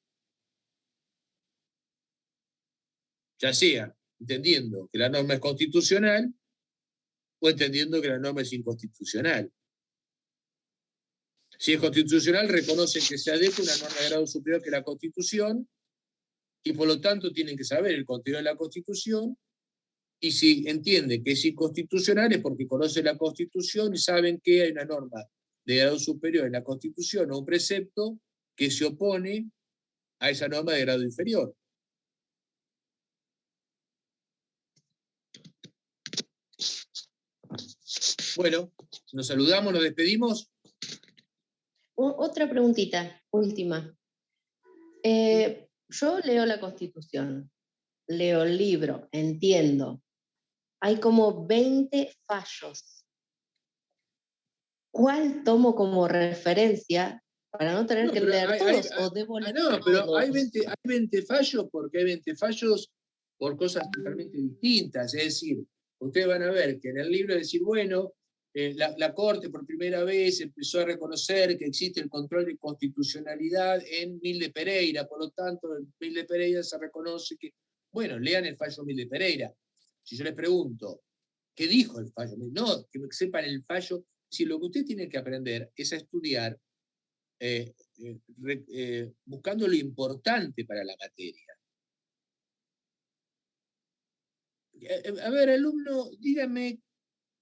Ya sea entendiendo que la norma es constitucional o entendiendo que la norma es inconstitucional. Si es constitucional, reconocen que se adecua una norma de grado superior que la Constitución y por lo tanto tienen que saber el contenido de la Constitución, y si entienden que es inconstitucional es porque conocen la Constitución y saben que hay una norma de grado superior en la Constitución o un precepto que se opone a esa norma de grado inferior. Bueno, nos saludamos, nos despedimos. Otra preguntita, última. Yo leo la Constitución, leo el libro, entiendo. Hay como 20 fallos. ¿Cuál tomo como referencia para no tener que leer todos o debo leer todos? No, pero hay 20 fallos porque hay 20 fallos por cosas totalmente distintas. Es decir, ustedes van a ver que en el libro es decir, bueno, la Corte por primera vez empezó a reconocer que existe el control de constitucionalidad en Milde Pereira, por lo tanto, en Milde Pereira se reconoce que, bueno, lean el fallo Milde Pereira. Si yo les pregunto, ¿qué dijo el fallo? No, que sepan el fallo. Si lo que usted tiene que aprender es a estudiar buscando lo importante para la materia. A ver, alumno, dígame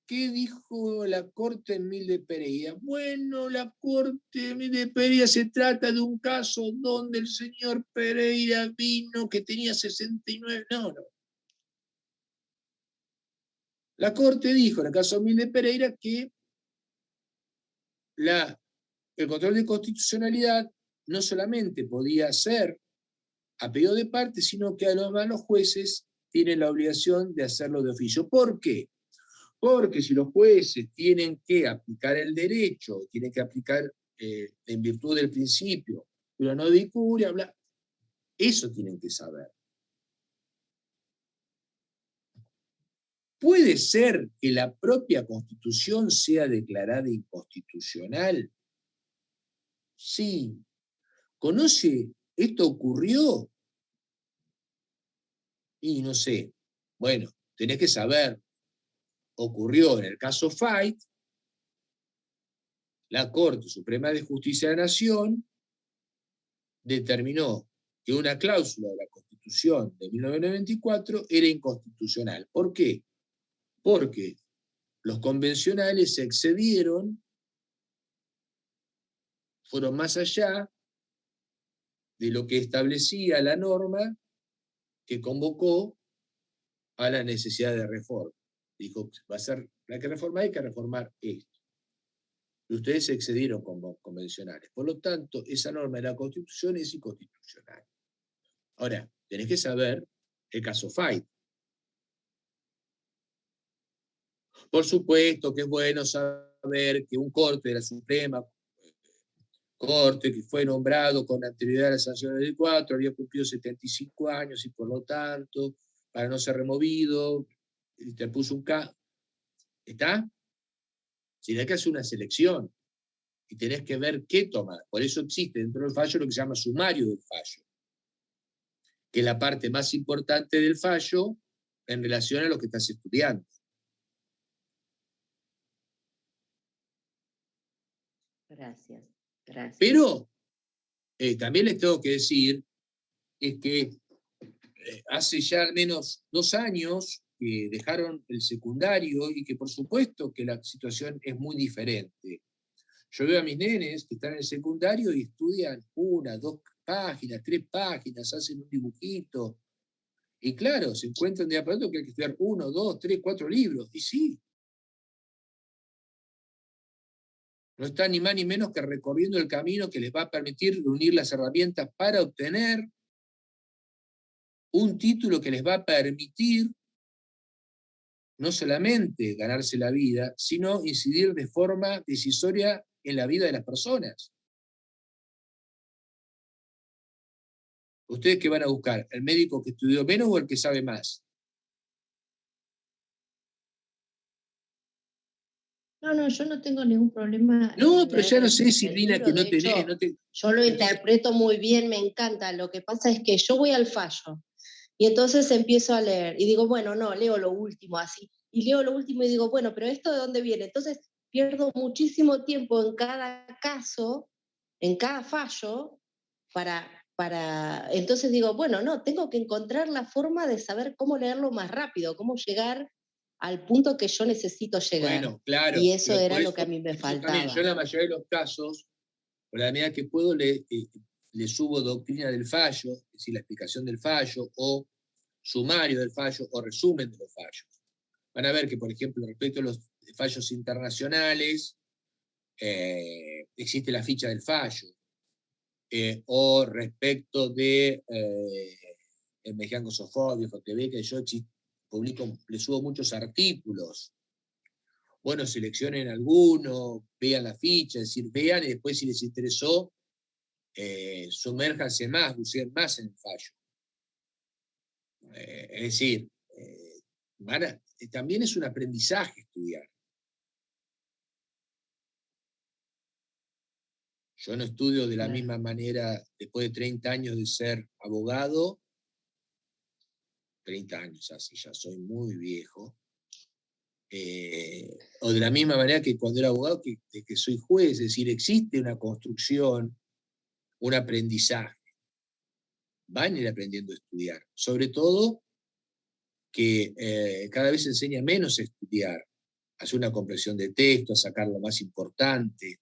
qué dijo la Corte en Milde Pereira. Bueno, la Corte en Milde Pereira se trata de un caso donde el señor Pereira vino que tenía 69. No. La Corte dijo en el caso de Milde Pereira que el control de constitucionalidad no solamente podía ser a pedido de parte, sino que además los jueces tienen la obligación de hacerlo de oficio. ¿Por qué? Porque si los jueces tienen que aplicar el derecho, tienen que aplicar en virtud del principio, pero no de incuria, eso tienen que saber. ¿Puede ser que la propia Constitución sea declarada inconstitucional? Sí. ¿Conoce? ¿Esto ocurrió? Y no sé. Bueno, tenés que saber. Ocurrió en el caso Fait, la Corte Suprema de Justicia de la Nación determinó que una cláusula de la Constitución de 1994 era inconstitucional. ¿Por qué? Porque los convencionales se excedieron, fueron más allá de lo que establecía la norma que convocó a la necesidad de reforma. Dijo, va a ser, hay que reformar esto. Y ustedes se excedieron con convencionales. Por lo tanto, esa norma de la Constitución es inconstitucional. Ahora, tenés que saber el caso Fait. Por supuesto que es bueno saber que un corte de la Suprema Corte, que fue nombrado con anterioridad a la sanción del 4, había cumplido 75 años y por lo tanto, para no ser removido, te puso un K, ¿está? Si tenés que hacer una selección y tenés que ver qué tomar. Por eso existe dentro del fallo lo que se llama sumario del fallo, que es la parte más importante del fallo en relación a lo que estás estudiando. Gracias, gracias. Pero también les tengo que decir es que hace ya al menos 2 años que dejaron el secundario y que por supuesto que la situación es muy diferente. Yo veo a mis nenes que están en el secundario y estudian 1, 2 páginas, 3 páginas, hacen un dibujito. Y claro, se encuentran de aparato que hay que estudiar 1, 2, 3, 4 libros. Y sí. No está ni más ni menos que recorriendo el camino que les va a permitir reunir las herramientas para obtener un título que les va a permitir no solamente ganarse la vida, sino incidir de forma decisoria en la vida de las personas. ¿Ustedes qué van a buscar? ¿El médico que estudió menos o el que sabe más? No, yo no tengo ningún problema. No, pero leer ya no sé, el Silvina, libro. que no De tenés... hecho, No te... yo lo interpreto muy bien, me encanta. Lo que pasa es que yo voy al fallo y entonces empiezo a leer y digo, bueno, no, leo lo último así. Y leo lo último y digo, bueno, pero ¿esto de dónde viene? Entonces pierdo muchísimo tiempo en cada caso, en cada fallo, entonces digo, bueno, no, tengo que encontrar la forma de saber cómo leerlo más rápido, cómo llegar al punto que yo necesito llegar. Bueno, claro. Y eso Pero era por lo que a mí me eso también, yo en faltaba. la mayoría de los casos, por la medida que puedo, le subo doctrina del fallo, es decir, la explicación del fallo, o sumario del fallo, o resumen de los fallos. Van a ver que, por ejemplo, respecto a los fallos internacionales, existe la ficha del fallo, o respecto de el mexicano Sofobio, FOTV, que yo publico, le subo muchos artículos. Bueno, seleccionen alguno, vean la ficha, es decir, vean y después si les interesó, sumérjanse más, busquen más en el fallo. Es decir, también es un aprendizaje estudiar. Yo no estudio de la misma manera después de 30 años de ser abogado, 30 años así, ya soy muy viejo, o de la misma manera que cuando era abogado que soy juez, es decir, existe una construcción, un aprendizaje. Van a ir aprendiendo a estudiar, sobre todo que cada vez se enseña menos a estudiar, a hacer una comprensión de texto, a sacar lo más importante.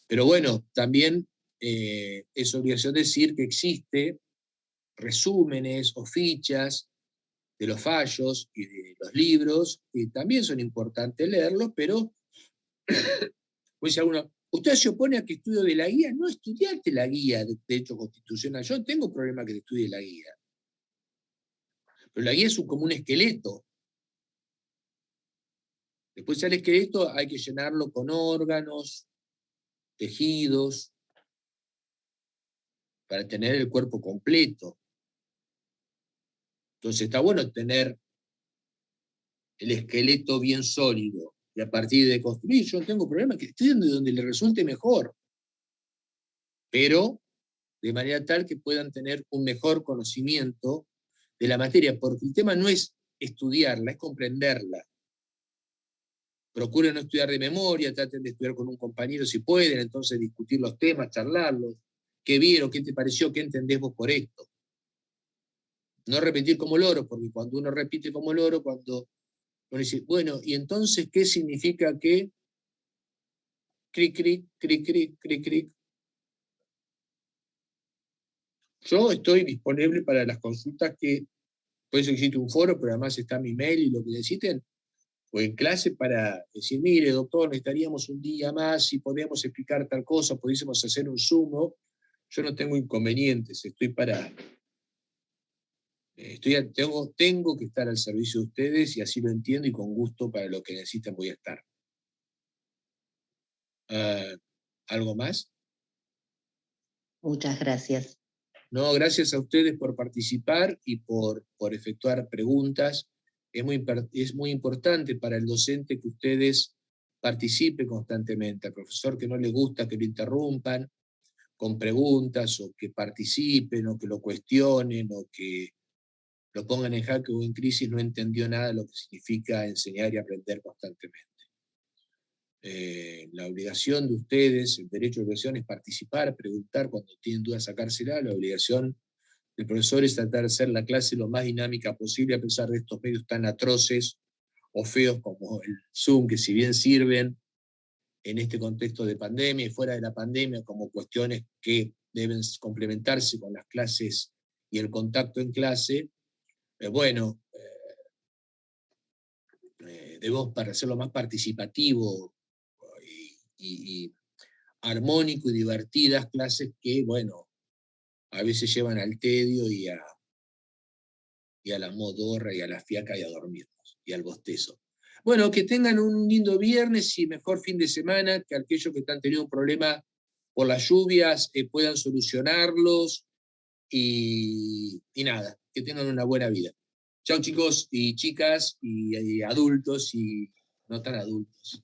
Pero bueno, también es obligación decir que existe resúmenes o fichas de los fallos y de los libros, que también son importantes leerlos, pero, pues dice alguno, ¿usted se opone a que estudio de la guía? No estudiaste la guía de derecho constitucional, yo no tengo problema que te estudie la guía. Pero la guía es como un esqueleto. Después al esqueleto hay que llenarlo con órganos, tejidos, para tener el cuerpo completo. Entonces está bueno tener el esqueleto bien sólido, y a partir de construir, yo no tengo problema, que estudien de donde les resulte mejor, pero de manera tal que puedan tener un mejor conocimiento de la materia, porque el tema no es estudiarla, es comprenderla. Procuren no estudiar de memoria, traten de estudiar con un compañero si pueden, entonces discutir los temas, charlarlos, qué vieron, qué te pareció, qué entendés vos por esto. No repetir como loro, porque cuando uno repite como loro, cuando uno dice, bueno, ¿y entonces qué significa que cric, cric, cric, cric, cric, cric? Yo estoy disponible para las consultas que, por eso existe un foro, pero además está mi mail y lo que necesiten, o en clase para decir, mire, doctor, necesitaríamos un día más, si podemos explicar tal cosa, pudiésemos hacer un Zoom. Yo no tengo inconvenientes, estoy para... tengo que estar al servicio de ustedes y así lo entiendo y con gusto para lo que necesiten voy a estar. ¿Algo más? Muchas gracias. No, gracias a ustedes por participar y por efectuar preguntas. Es muy importante para el docente que ustedes participen constantemente. Al profesor que no le gusta que lo interrumpan con preguntas, o que participen, o que lo cuestionen, o que lo pongan en jaque o en crisis, no entendió nada de lo que significa enseñar y aprender constantemente. La obligación de ustedes, el derecho de obligación es participar, preguntar, cuando tienen dudas sacársela. La obligación del profesor es tratar de hacer la clase lo más dinámica posible, a pesar de estos medios tan atroces o feos como el Zoom, que si bien sirven en este contexto de pandemia y fuera de la pandemia como cuestiones que deben complementarse con las clases y el contacto en clase, debemos para hacerlo más participativo y armónico y divertidas clases que, bueno, a veces llevan al tedio y a la modorra y a la fiaca y a dormirnos y al bostezo. Bueno, que tengan un lindo viernes y mejor fin de semana, que aquellos que están teniendo un problema por las lluvias puedan solucionarlos y nada, que tengan una buena vida. Chao chicos y chicas y adultos y no tan adultos.